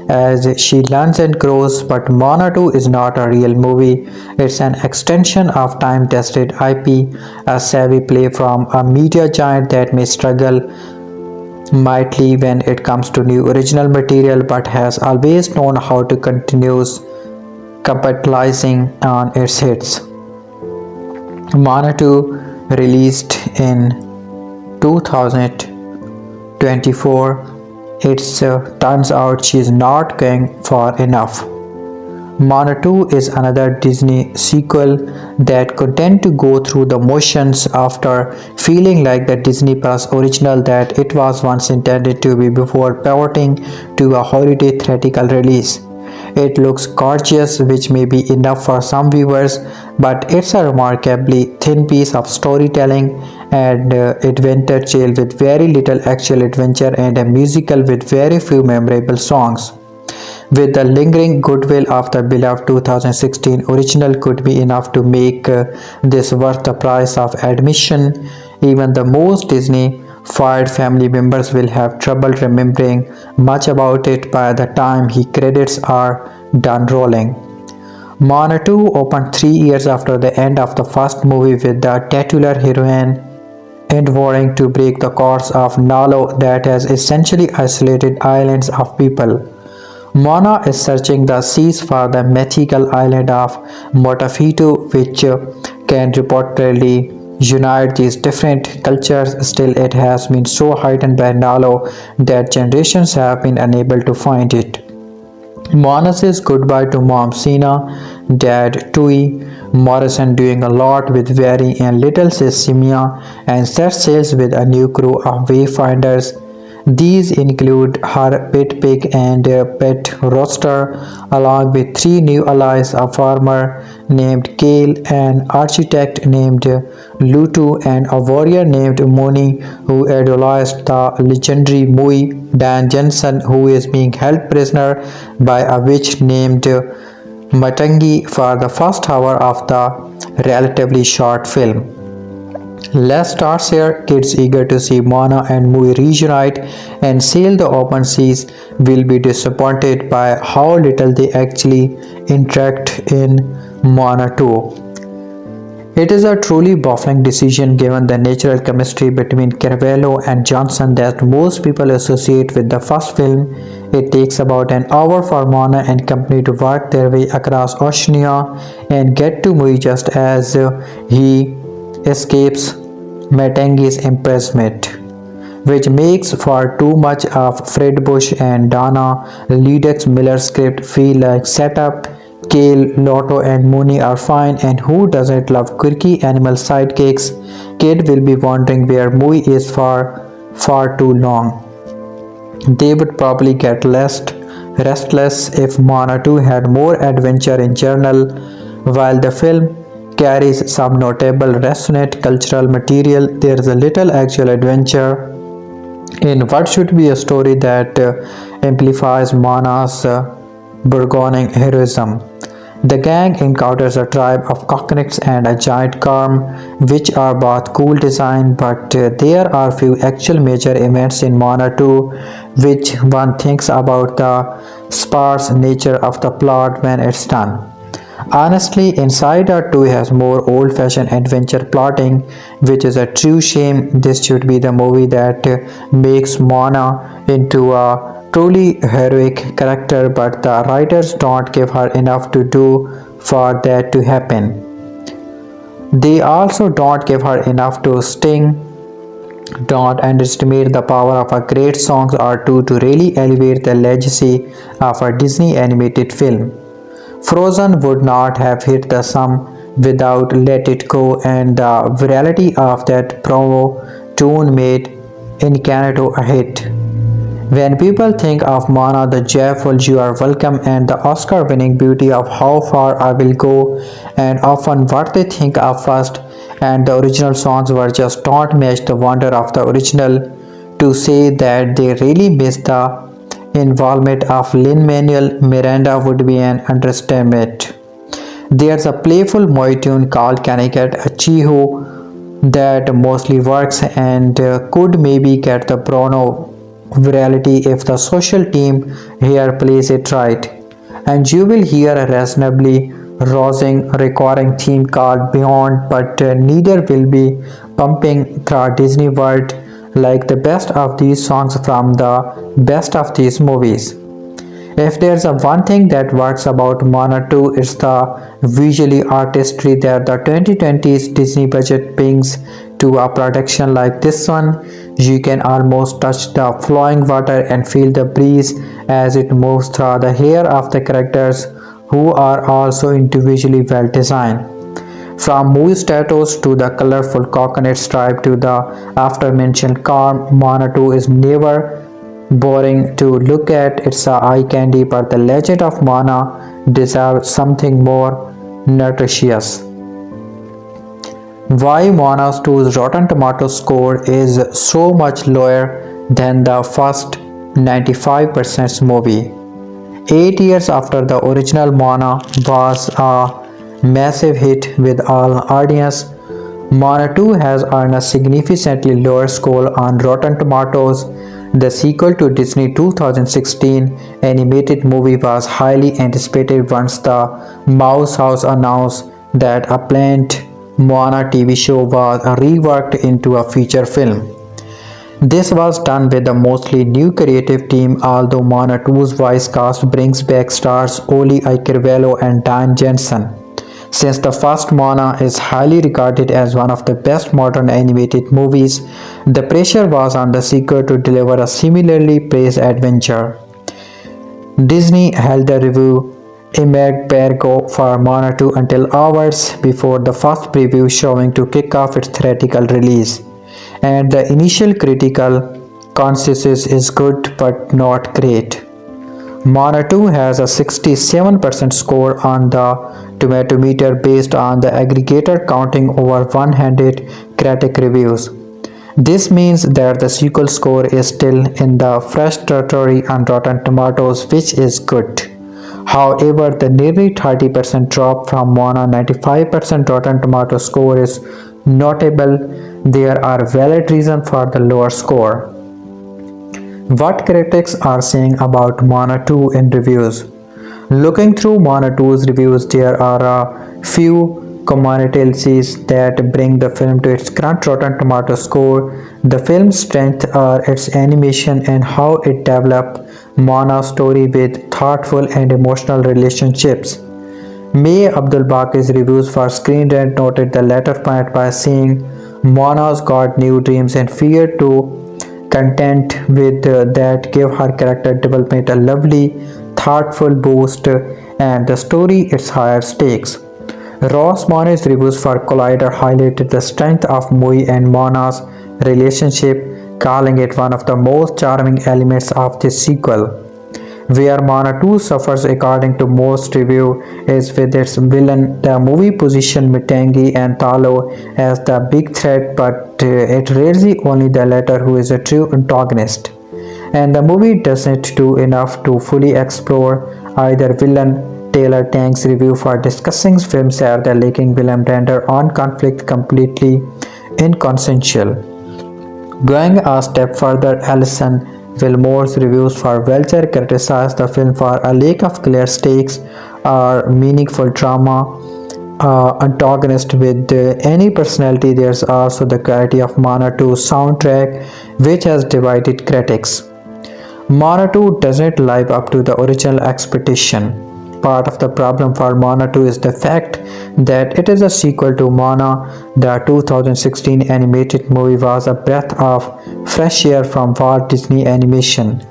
Speaker 1: as she learns and grows, but Moana 2 is not a real movie. It's an extension of time-tested IP, a savvy play from a media giant that may struggle mightily when it comes to new original material, but has always known how to continue capitalizing on its hits. Moana 2 released in 2024. It turns out she's not going far enough. Moana 2 is another Disney sequel that content to go through the motions after feeling like the Disney Plus original that it was once intended to be before pivoting to a holiday theatrical release. It looks gorgeous, which may be enough for some viewers, but it's a remarkably thin piece of storytelling and adventure tale with very little actual adventure and a musical with very few memorable songs. With the lingering goodwill of the beloved 2016 original could be enough to make this worth the price of admission. Even the most Disney fired family members will have trouble remembering much about it by the time the credits are done rolling. Moana 2 opened 3 years after the end of the first movie with the titular heroine endeavoring to break the course of Nalo that has essentially isolated islands of people. Moana is searching the seas for the mythical island of Motafitu, which can reportedly unite these different cultures. Still, it has been so heightened by Nalo that generations have been unable to find it. Moana says goodbye to Mom Sina, Dad Tui, Morrison doing a lot with Very and little sis Simia, and sets sails with a new crew of wayfinders. These include her pet pig and pet rooster, along with 3 new allies, a farmer named Kale, an architect named Lutu, and a warrior named Moni, who idolized the legendary Mui Dan Jensen, who is being held prisoner by a witch named Matangi for the first hour of the relatively short film. Les stars here. Kids eager to see Moana and Maui reunite and sail the open seas will be disappointed by how little they actually interact in Moana 2. It is a truly baffling decision given the natural chemistry between Cravalho and Johnson that most people associate with the first film. It takes about an hour for Moana and company to work their way across Oceania and get to Maui just as he escapes Matangi's imprisonment, which makes for too much of Fred Bush and Donna Leduc Miller's script feel like setup. Kale, Lotto and Mooney are fine, and who doesn't love quirky animal sidekicks? Kid will be wondering where Maui is for far too long. They would probably get restless if Moana 2 had more adventure in general, while the film carries some notable resonant cultural material. There is a little actual adventure in what should be a story that amplifies Moana's burgeoning heroism. The gang encounters a tribe of coconuts and a giant carm, which are both cool design, but there are few actual major events in Moana 2 which one thinks about the sparse nature of the plot when it's done. Honestly, Inside Out 2 has more old fashioned adventure plotting, which is a true shame. This should be the movie that makes Moana into a truly heroic character, but the writers don't give her enough to do for that to happen. They also don't give her enough to sting. Don't underestimate the power of a great song or two to really elevate the legacy of a Disney animated film. Frozen would not have hit the sum without Let It Go, and the virality of that promo tune made Encanto a hit. When people think of Moana, the joyful "You Are Welcome" and the Oscar-winning beauty of "How Far I Will Go," and often what they think of first, and the original songs were just don't match the wonder of the original. To say that they really miss the involvement of Lin-Manuel Miranda would be an understatement. There's a playful Moai tune called "Can I Get a Chihu" that mostly works and could maybe get the Bruno virality if the social team here plays it right. And you will hear a reasonably rousing recurring theme called Beyond, but neither will be pumping through Disney World like the best of these songs from the best of these movies. If there's a one thing that works about Moana 2, it's the visually artistry that the 2020s Disney budget brings to a production like this one. You can almost touch the flowing water and feel the breeze as it moves through the hair of the characters, who are also individually well designed. From moose tattoos to the colorful coconut stripe to the aforementioned calm, Moana 2 is never boring to look at. It's a eye candy, but the legend of Moana deserves something more nutritious. Why Moana 2's Rotten Tomatoes score is so much lower than the first 95% movie. 8 years after the original, Moana was a massive hit with all audience. Moana 2 has earned a significantly lower score on Rotten Tomatoes. The sequel to Disney 2016 animated movie was highly anticipated once the Mouse House announced that a planned Moana TV show was reworked into a feature film. This was done with a mostly new creative team, although Moana 2's voice cast brings back stars Auliʻi Cravalho and Dan Jensen. Since the first Moana is highly regarded as one of the best modern animated movies, the pressure was on the sequel to deliver a similarly praised adventure. Disney held the review embargo for Moana 2 until hours before the first preview showing to kick off its theatrical release, and the initial critical consensus is good but not great. Moana 2 has a 67% score on the tomato meter based on the aggregator counting over 100 critic reviews. This means that the sequel score is still in the fresh territory on Rotten Tomatoes, which is good. However, the nearly 30% drop from Moana 95% Rotten Tomato score is notable. There are valid reasons for the lower score. What critics are saying about Moana 2 in reviews. Looking through Moana 2's reviews, there are a few commonalities that bring the film to its current Rotten Tomato score. The film's strength are its animation and how it developed Moana's story with thoughtful and emotional relationships. May Abdul Baqi's reviews for Screen Rant noted the latter point by saying, Moana's got new dreams and fear to content with that give her character development a lovely, thoughtful boost and the story its higher stakes. Ross Mona's reviews for Collider highlighted the strength of Maui and Moana's relationship, calling it one of the most charming elements of this sequel. Where Moana 2 suffers according to most review is with its villain. The movie positioned Mitangi and Talo as the big threat, but it rarely only the latter who is a true antagonist. And the movie doesn't do enough to fully explore either villain. Taylor Tank's review for discussing films said the lacking villain render on conflict completely inconsequential. Going a step further, Alison Wilmore's reviews for Vulture criticized the film for a lack of clear stakes or meaningful drama antagonist with any personality. There's also the quality of Moana 2 soundtrack, which has divided critics. Moana 2 doesn't live up to the original expectation. Part of the problem for Moana 2 is the fact that it is a sequel to Moana. The 2016 animated movie was a breath of fresh air from Walt Disney Animation.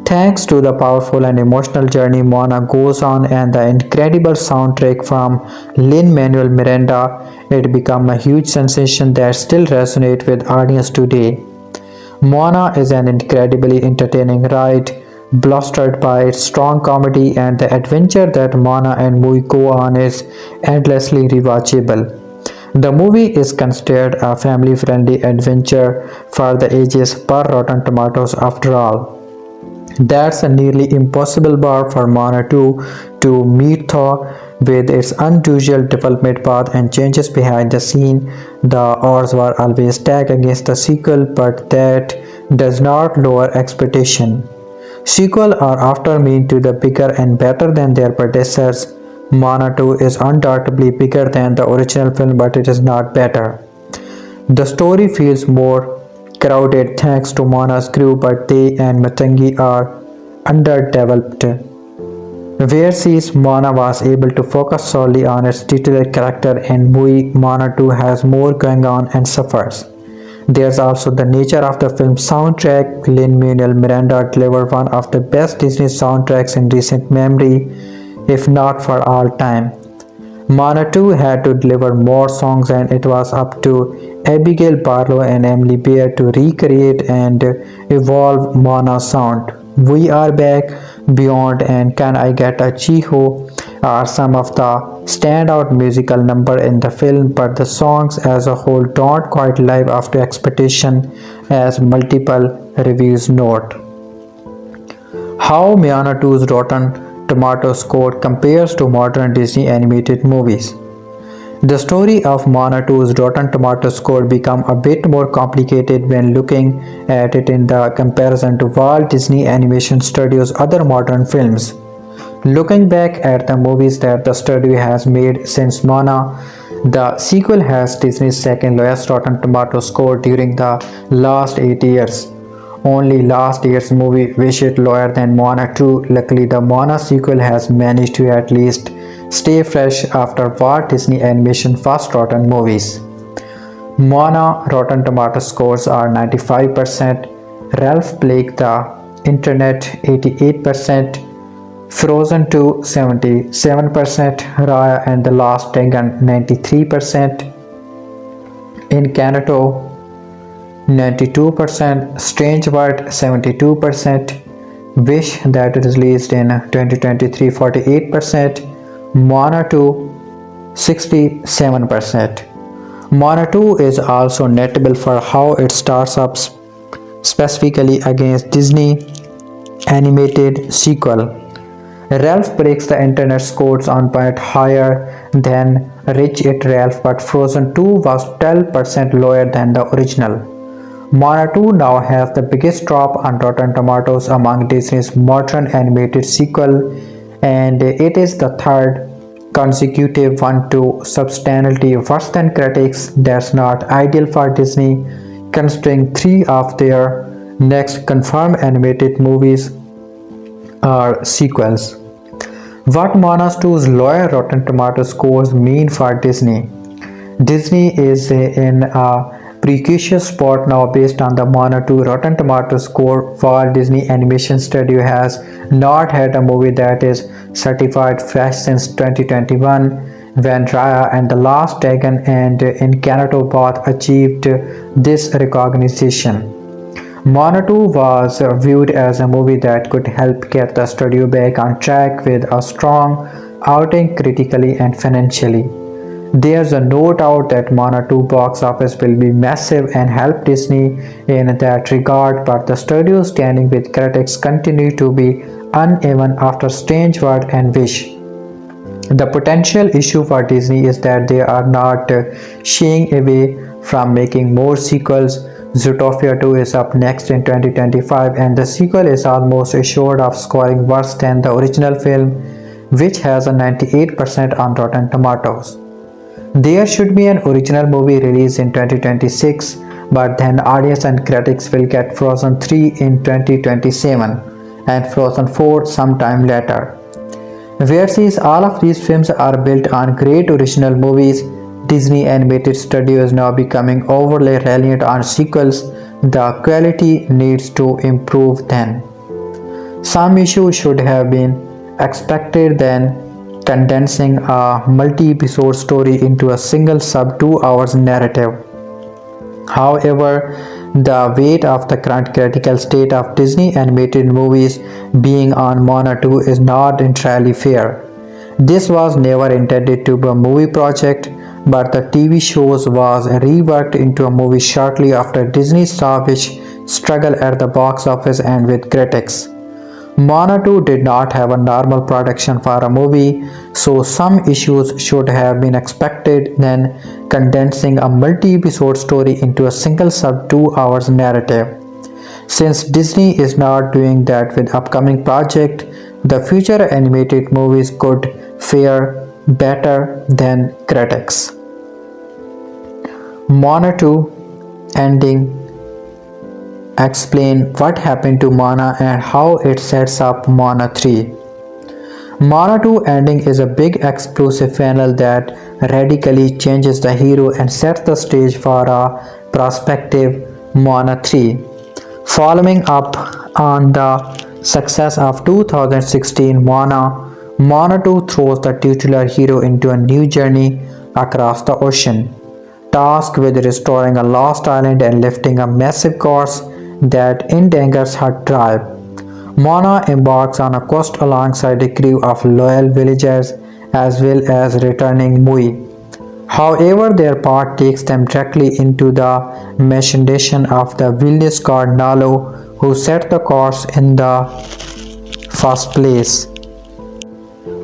Speaker 1: Thanks to the powerful and emotional journey Moana goes on and the incredible soundtrack from Lin-Manuel Miranda, it became a huge sensation that still resonates with audience today. Moana is an incredibly entertaining ride, bolstered by its strong comedy, and the adventure that Moana and Maui go on is endlessly rewatchable. The movie is considered a family-friendly adventure for the ages per Rotten Tomatoes after all. That's a nearly impossible bar for Moana 2 to meet though. With its unusual development path and changes behind the scene, the odds were always stacked against the sequel, but that does not lower expectation. Sequels are often meant to be bigger and better than their predecessors. Moana 2 is undoubtedly bigger than the original film, but it is not better. The story feels more crowded thanks to Moana's crew, but they and Matangi are underdeveloped. Whereas Moana was able to focus solely on its titular character, and Moana 2 has more going on and suffers. There's also the nature of the film's soundtrack. Lin-Manuel Miranda delivered one of the best Disney soundtracks in recent memory, if not for all time. Moana 2 had to deliver more songs, and it was up to Abigail Barlow and Emily Bear to recreate and evolve Moana's sound. We Are Back, Beyond, and Can I Get a Chiho are some of the standout musical numbers in the film, but the songs as a whole don't quite live up to expectation, as multiple reviews note. How Moana 2's Rotten Tomatoes score compares to modern Disney animated movies. The story of Moana 2's Rotten Tomatoes score become a bit more complicated when looking at it in the comparison to Walt Disney Animation Studios' other modern films. Looking back at the movies that the studio has made since Moana, the sequel has Disney's second lowest Rotten Tomatoes score during the last 8 years. Only last year's movie wished lower than Moana 2. Luckily, the Moana sequel has managed to at least stay fresh after Walt Disney Animation first Rotten movies. Moana Rotten Tomatoes scores are 95%, Ralph Blake the Internet 88%, Frozen 2 77%, Raya and the Last Dragon 93%, Encanto 92%, Strange World 72%, Wish that is released in 2023 48%, Moana 2 67%. Moana 2 is also notable for how it starts up specifically against Disney animated sequel. Ralph Breaks the Internet scores on point higher than Rich It Ralph, but Frozen 2 was 12% lower than the original. Moana 2 now has the biggest drop on Rotten Tomatoes among Disney's modern animated sequel, and it is the third consecutive one to substantially worse than critics. That's not ideal for Disney, considering 3 of their next confirmed animated movies are sequels. What Moana 2's lower Rotten Tomatoes scores mean for Disney? Disney is in a precarious spot now based on the Moana 2 Rotten Tomatoes score. Walt Disney Animation Studio has not had a movie that is certified fresh since 2021, when Raya and the Last Dragon and Encanto both achieved this recognition. Moana 2 was viewed as a movie that could help get the studio back on track with a strong outing critically and financially. There's no doubt that Moana 2 box office will be massive and help Disney in that regard, but the studio's standing with critics continue to be uneven after Strange World and Wish. The potential issue for Disney is that they are not shying away from making more sequels. Zootopia 2 is up next in 2025 and the sequel is almost assured of scoring worse than the original film, which has a 98% on Rotten Tomatoes. There should be an original movie released in 2026, but then audience and critics will get Frozen 3 in 2027 and Frozen 4 sometime later. Whereas all of these films are built on great original movies, Disney Animated Studio is now becoming overly reliant on sequels. The quality needs to improve then. Some issues should have been expected then condensing a multi-episode story into a single sub 2 hours narrative. However, the weight of the current critical state of Disney animated movies being on Moana 2 is not entirely fair. This was never intended to be a movie project, but the TV shows was reworked into a movie shortly after Disney saw which struggle at the box office and with critics. Moana 2 did not have a normal production for a movie, so some issues should have been expected then condensing a multi-episode story into a single sub 2 hours narrative. Since Disney is not doing that with upcoming project, the future animated movies could fare better than critics. Moana 2 ending explain what happened to Moana and how it sets up Moana 3. Moana 2 ending is a big explosive finale that radically changes the hero and sets the stage for a prospective Moana 3. Following up on the success of 2016 Moana 2 throws the titular hero into a new journey across the ocean, tasked with restoring a lost island and lifting a massive curse that endangers her tribe. Moana embarks on a quest alongside a crew of loyal villagers as well as returning Maui. However, their path takes them directly into the machination of the villainous god Nalo, who set the course in the first place.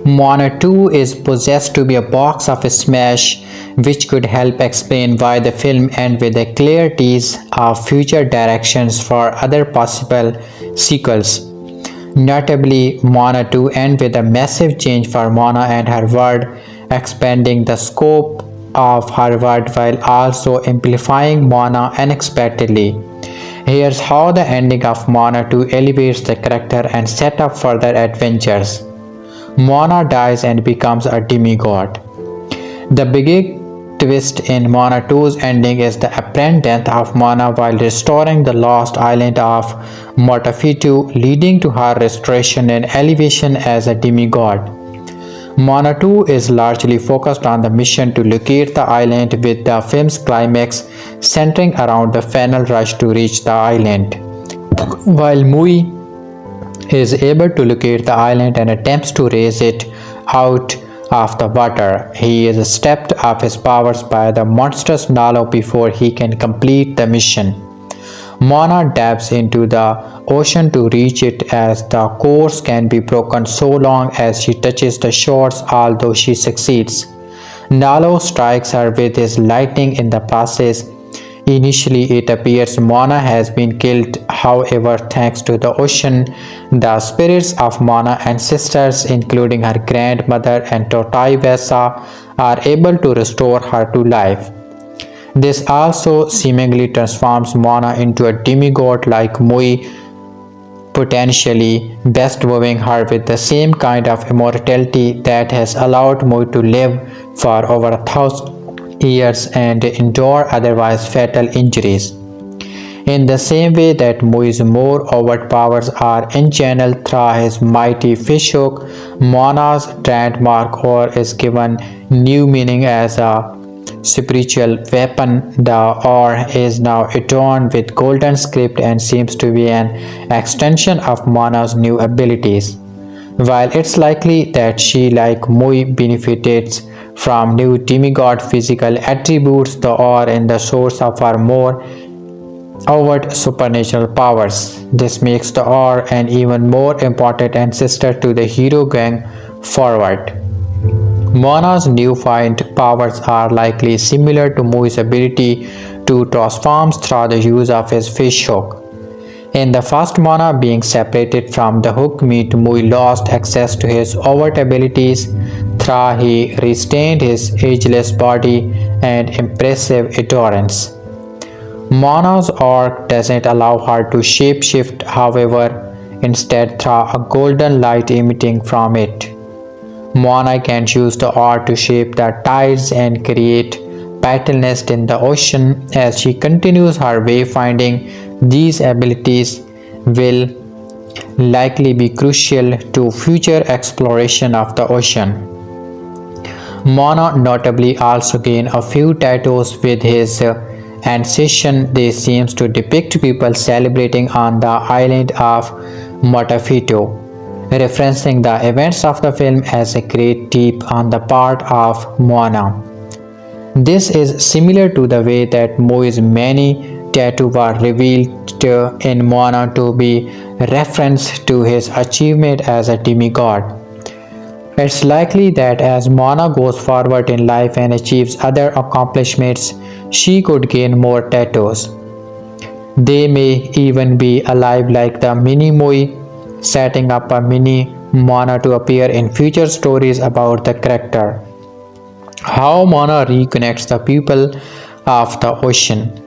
Speaker 1: Moana 2 is possessed to be a box office smash, which could help explain why the film ends with a clear tease of future directions for other possible sequels. Notably, Moana 2 ends with a massive change for Moana and her world, expanding the scope of her world while also amplifying Moana unexpectedly. Here's how the ending of Moana 2 elevates the character and sets up further adventures. Moana dies and becomes a demigod. The big twist in Moana 2's ending is the apparent death of Moana while restoring the lost island of Motafitu, leading to her restoration and elevation as a demigod. Moana 2 is largely focused on the mission to locate the island, with the film's climax centering around the final rush to reach the island. While Maui is able to locate the island and attempts to raise it out of the water, he is stripped of his powers by the monstrous Nalo before he can complete the mission. Moana dives into the ocean to reach it, as the course can be broken so long as she touches the shores, although she succeeds. Nalo strikes her with his lightning in the process. Initially, it appears Moana has been killed. However, thanks to the ocean, the spirits of Moana's ancestors, including her grandmother and Tortai Vesa, are able to restore her to life. This also seemingly transforms Moana into a demigod like Maui, potentially bestowing her with the same kind of immortality that has allowed Maui to live for over 1,000 years and endure otherwise fatal injuries. In the same way that Maui's more overt powers are channeled through his mighty fishhook, Moana's trademark oar is given new meaning as a spiritual weapon. The oar is now adorned with golden script and seems to be an extension of Moana's new abilities. While it's likely that she, like Maui, benefits from new demigod physical attributes, the oar is the source of her more overt supernatural powers. This makes the oar an even more important ancestor to the hero going forward. Moana's newfound powers are likely similar to Mui's ability to transform through the use of his fish hook. In the first Moana being separated from the hook meat, Mui lost access to his overt abilities. Thra he retained his ageless body and impressive endurance. Moana's orc doesn't allow her to shapeshift, however, instead through a golden light emitting from it. Moana can use the oar to shape the tides and create battle nest in the ocean. As she continues her wayfinding, these abilities will likely be crucial to future exploration of the ocean. Moana notably also gained a few tattoos with his ancestion. They seem to depict people celebrating on the island of Motafito, referencing the events of the film as a great deep on the part of Moana. This is similar to the way that Moi's many tattoos were revealed in Moana to be reference to his achievement as a demigod. It's likely that as Moana goes forward in life and achieves other accomplishments, she could gain more tattoos. They may even be alive like the mini Moi, setting up a mini Moana to appear in future stories about the character. How Moana reconnects the people of the ocean.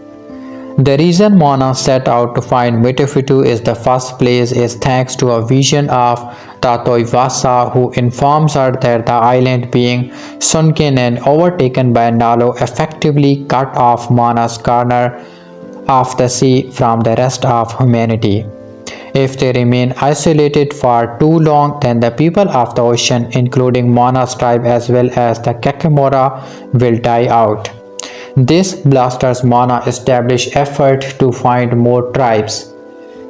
Speaker 1: The reason Moana set out to find Mutafitu in the first place is thanks to a vision of Tatoivasa, who informs her that the island being sunken and overtaken by Nalo effectively cut off Moana's corner of the sea from the rest of humanity. If they remain isolated for too long, then the people of the ocean, including Moana's tribe as well as the Kakemora, will die out. This blasters Moana established effort to find more tribes,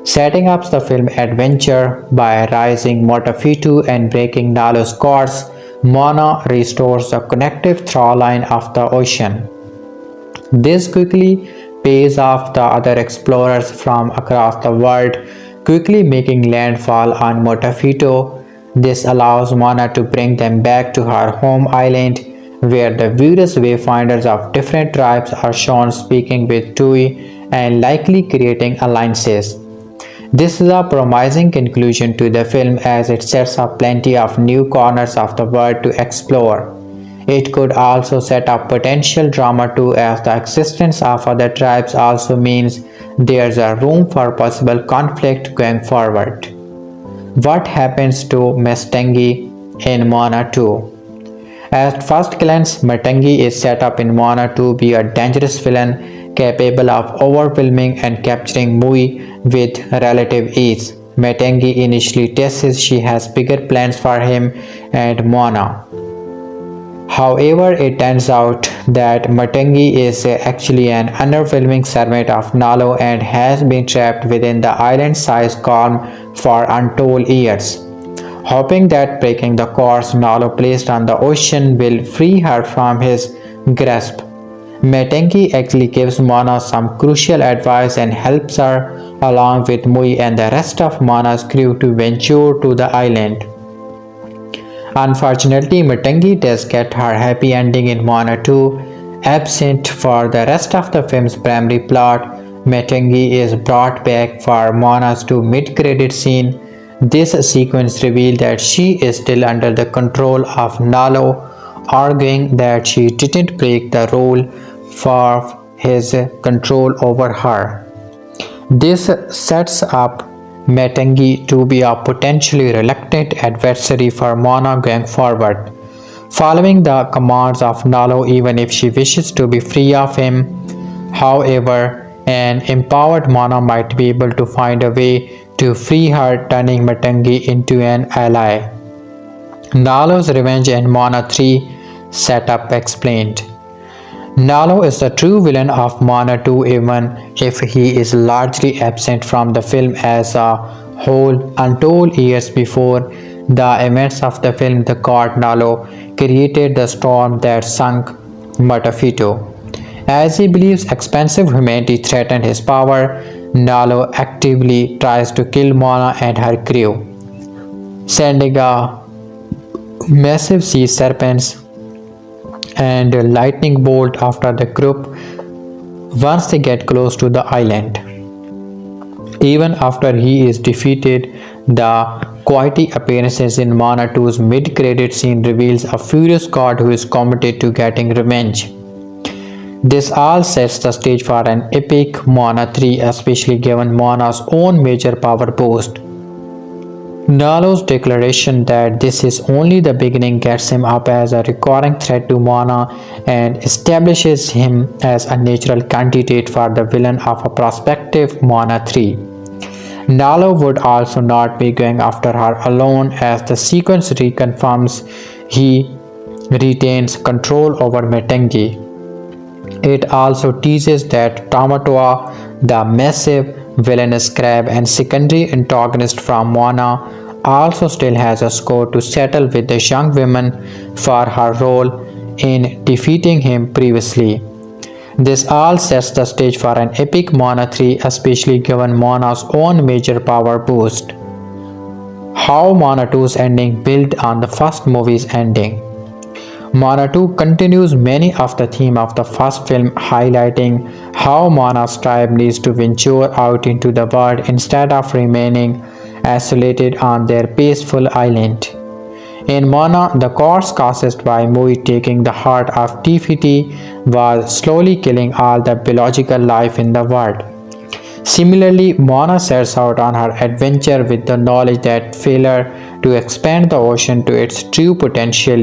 Speaker 1: setting up the film adventure by rising Motafitu and breaking Nalo's course. Moana restores the connective through line of the ocean. This quickly pays off the other explorers from across the world, quickly making landfall on Motafitu. This allows Moana to bring them back to her home island, where the various wayfinders of different tribes are shown speaking with Tui and likely creating alliances. This is a promising conclusion to the film as it sets up plenty of new corners of the world to explore. It could also set up potential drama too, as the existence of other tribes also means there's a room for possible conflict going forward. What happens to Mestengi in Moana 2? At first glance, Metengi is set up in Moana to be a dangerous villain capable of overwhelming and capturing Mui with relative ease. Metengi initially tests she has bigger plans for him and Moana. However, it turns out that Metengi is actually an underwhelming servant of Nalo and has been trapped within the island-sized calm for untold years. Hoping that breaking the course Nalo placed on the ocean will free her from his grasp, Metengi actually gives Moana some crucial advice and helps her along with Mui and the rest of Moana's crew to venture to the island. Unfortunately, Metengi does get her happy ending in Moana 2. Absent for the rest of the film's primary plot, Metengi is brought back for Moana's mid-credit scene. This sequence reveals that she is still under the control of Nalo, arguing that she didn't break the rule for his control over her. This sets up Metengi to be a potentially reluctant adversary for Moana going forward, following the commands of Nalo even if she wishes to be free of him. However, an empowered Moana might be able to find a way to free her, turning Metengi into an ally. Nalo's revenge in Moana 3 setup explained. Nalo is the true villain of Moana 2 even if he is largely absent from the film as a whole. Untold years before the events of the film, the god Nalo created the storm that sunk Matafito. As he believes expansive humanity threatened his power, Nalo actively tries to kill Moana and her crew, sending a massive sea serpents and a lightning bolt after the group once they get close to the island. Even after he is defeated, the quiet appearances in Moana 2's mid-credit scene reveals a furious god who is committed to getting revenge. This all sets the stage for an epic Moana 3, especially given Moana's own major power boost. Nalo's declaration that this is only the beginning gets him up as a recurring threat to Moana and establishes him as a natural candidate for the villain of a prospective Moana 3. Nalo would also not be going after her alone, as the sequence reconfirms he retains control over Metengi. It also teases that Tamatoa, the massive villainous crab and secondary antagonist from Moana, also still has a score to settle with the young woman for her role in defeating him previously. This all sets the stage for an epic Moana 3, especially given Moana's own major power boost. How Moana 2's ending built on the first movie's ending. Moana 2 continues many of the themes of the first film, highlighting how Moana's tribe needs to venture out into the world instead of remaining isolated on their peaceful island. In Moana, the course caused by Maui taking the heart of Te was slowly killing all the biological life in the world. Similarly, Moana sets out on her adventure with the knowledge that failure to expand the ocean to its true potential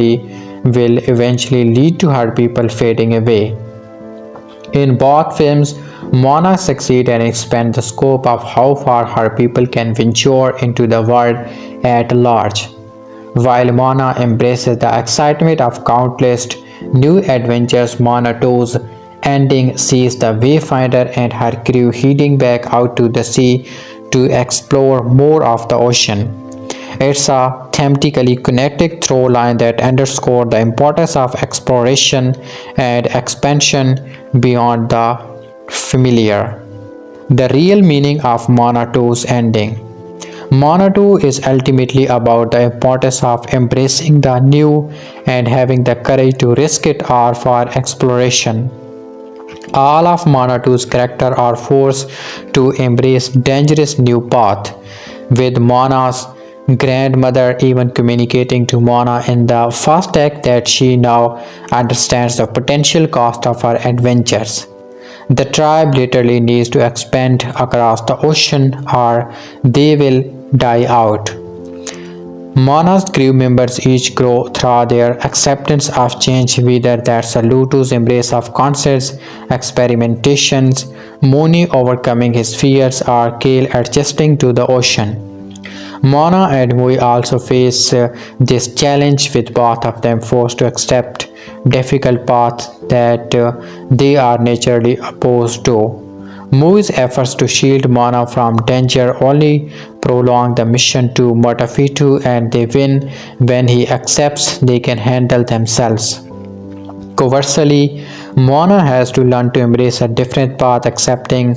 Speaker 1: will eventually lead to her people fading away. In both films, Moana succeeds and expands the scope of how far her people can venture into the world at large. While Moana embraces the excitement of countless new adventures, Moana 2's ending sees the Wayfinder and her crew heading back out to the sea to explore more of the ocean. It's a thematically connected through line that underscores the importance of exploration and expansion beyond the familiar. The real meaning of Moana 2's ending. Moana 2 is ultimately about the importance of embracing the new and having the courage to risk it all for exploration. All of Moana 2's characters are forced to embrace dangerous new path, with Moana's grandmother even communicating to Moana in the first act that she now understands the potential cost of her adventures. The tribe literally needs to expand across the ocean or they will die out. Moana's crew members each grow through their acceptance of change, whether that's a Lutu's embrace of conscious experimentations, Moani overcoming his fears, or Kale adjusting to the ocean. Moana and Maui also face this challenge, with both of them forced to accept difficult paths that they are naturally opposed to. Maui's efforts to shield Moana from danger only prolong the mission to Matafitu, and they win when he accepts they can handle themselves. Conversely, Moana has to learn to embrace a different path, accepting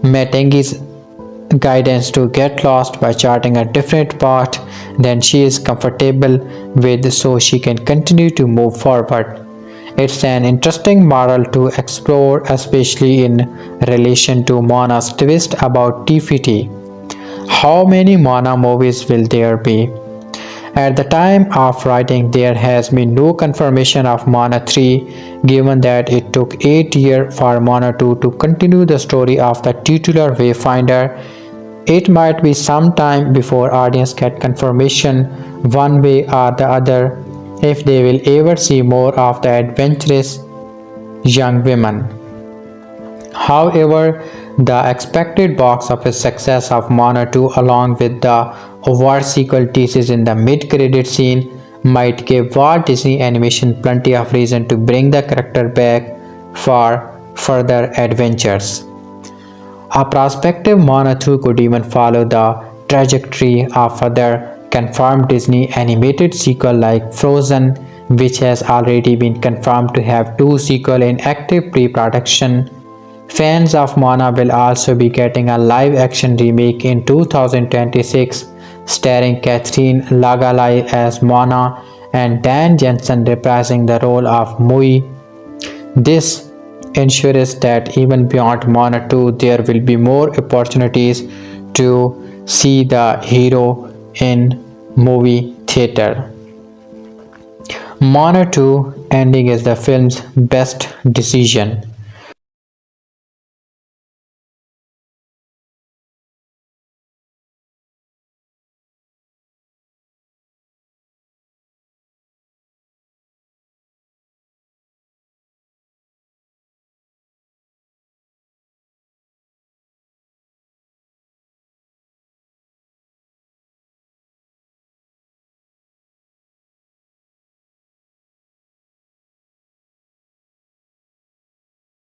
Speaker 1: Metengi's guidance to get lost by charting a different path than she is comfortable with so she can continue to move forward. It's an interesting moral to explore, especially in relation to Moana's twist about Te. How many Moana movies will there be? At the time of writing, there has been no confirmation of Moana 3, given that it took 8 years for Moana 2 to continue the story of the titular Wayfinder. It might be some time before audience get confirmation one way or the other if they will ever see more of the adventurous young women. However, the expected box office success of Moana 2 along with the overt sequel teases in the mid-credit scene might give Walt Disney Animation plenty of reason to bring the character back for further adventures. A prospective Moana 2 could even follow the trajectory of other confirmed Disney animated sequels like Frozen, which has already been confirmed to have two sequels in active pre-production. Fans of Moana will also be getting a live-action remake in 2026 starring Catherine Lagalai as Moana and Dan Jensen reprising the role of Maui. This ensures that even beyond Moana 2 there will be more opportunities to see the hero in movie theater. Moana 2 ending is the film's best decision.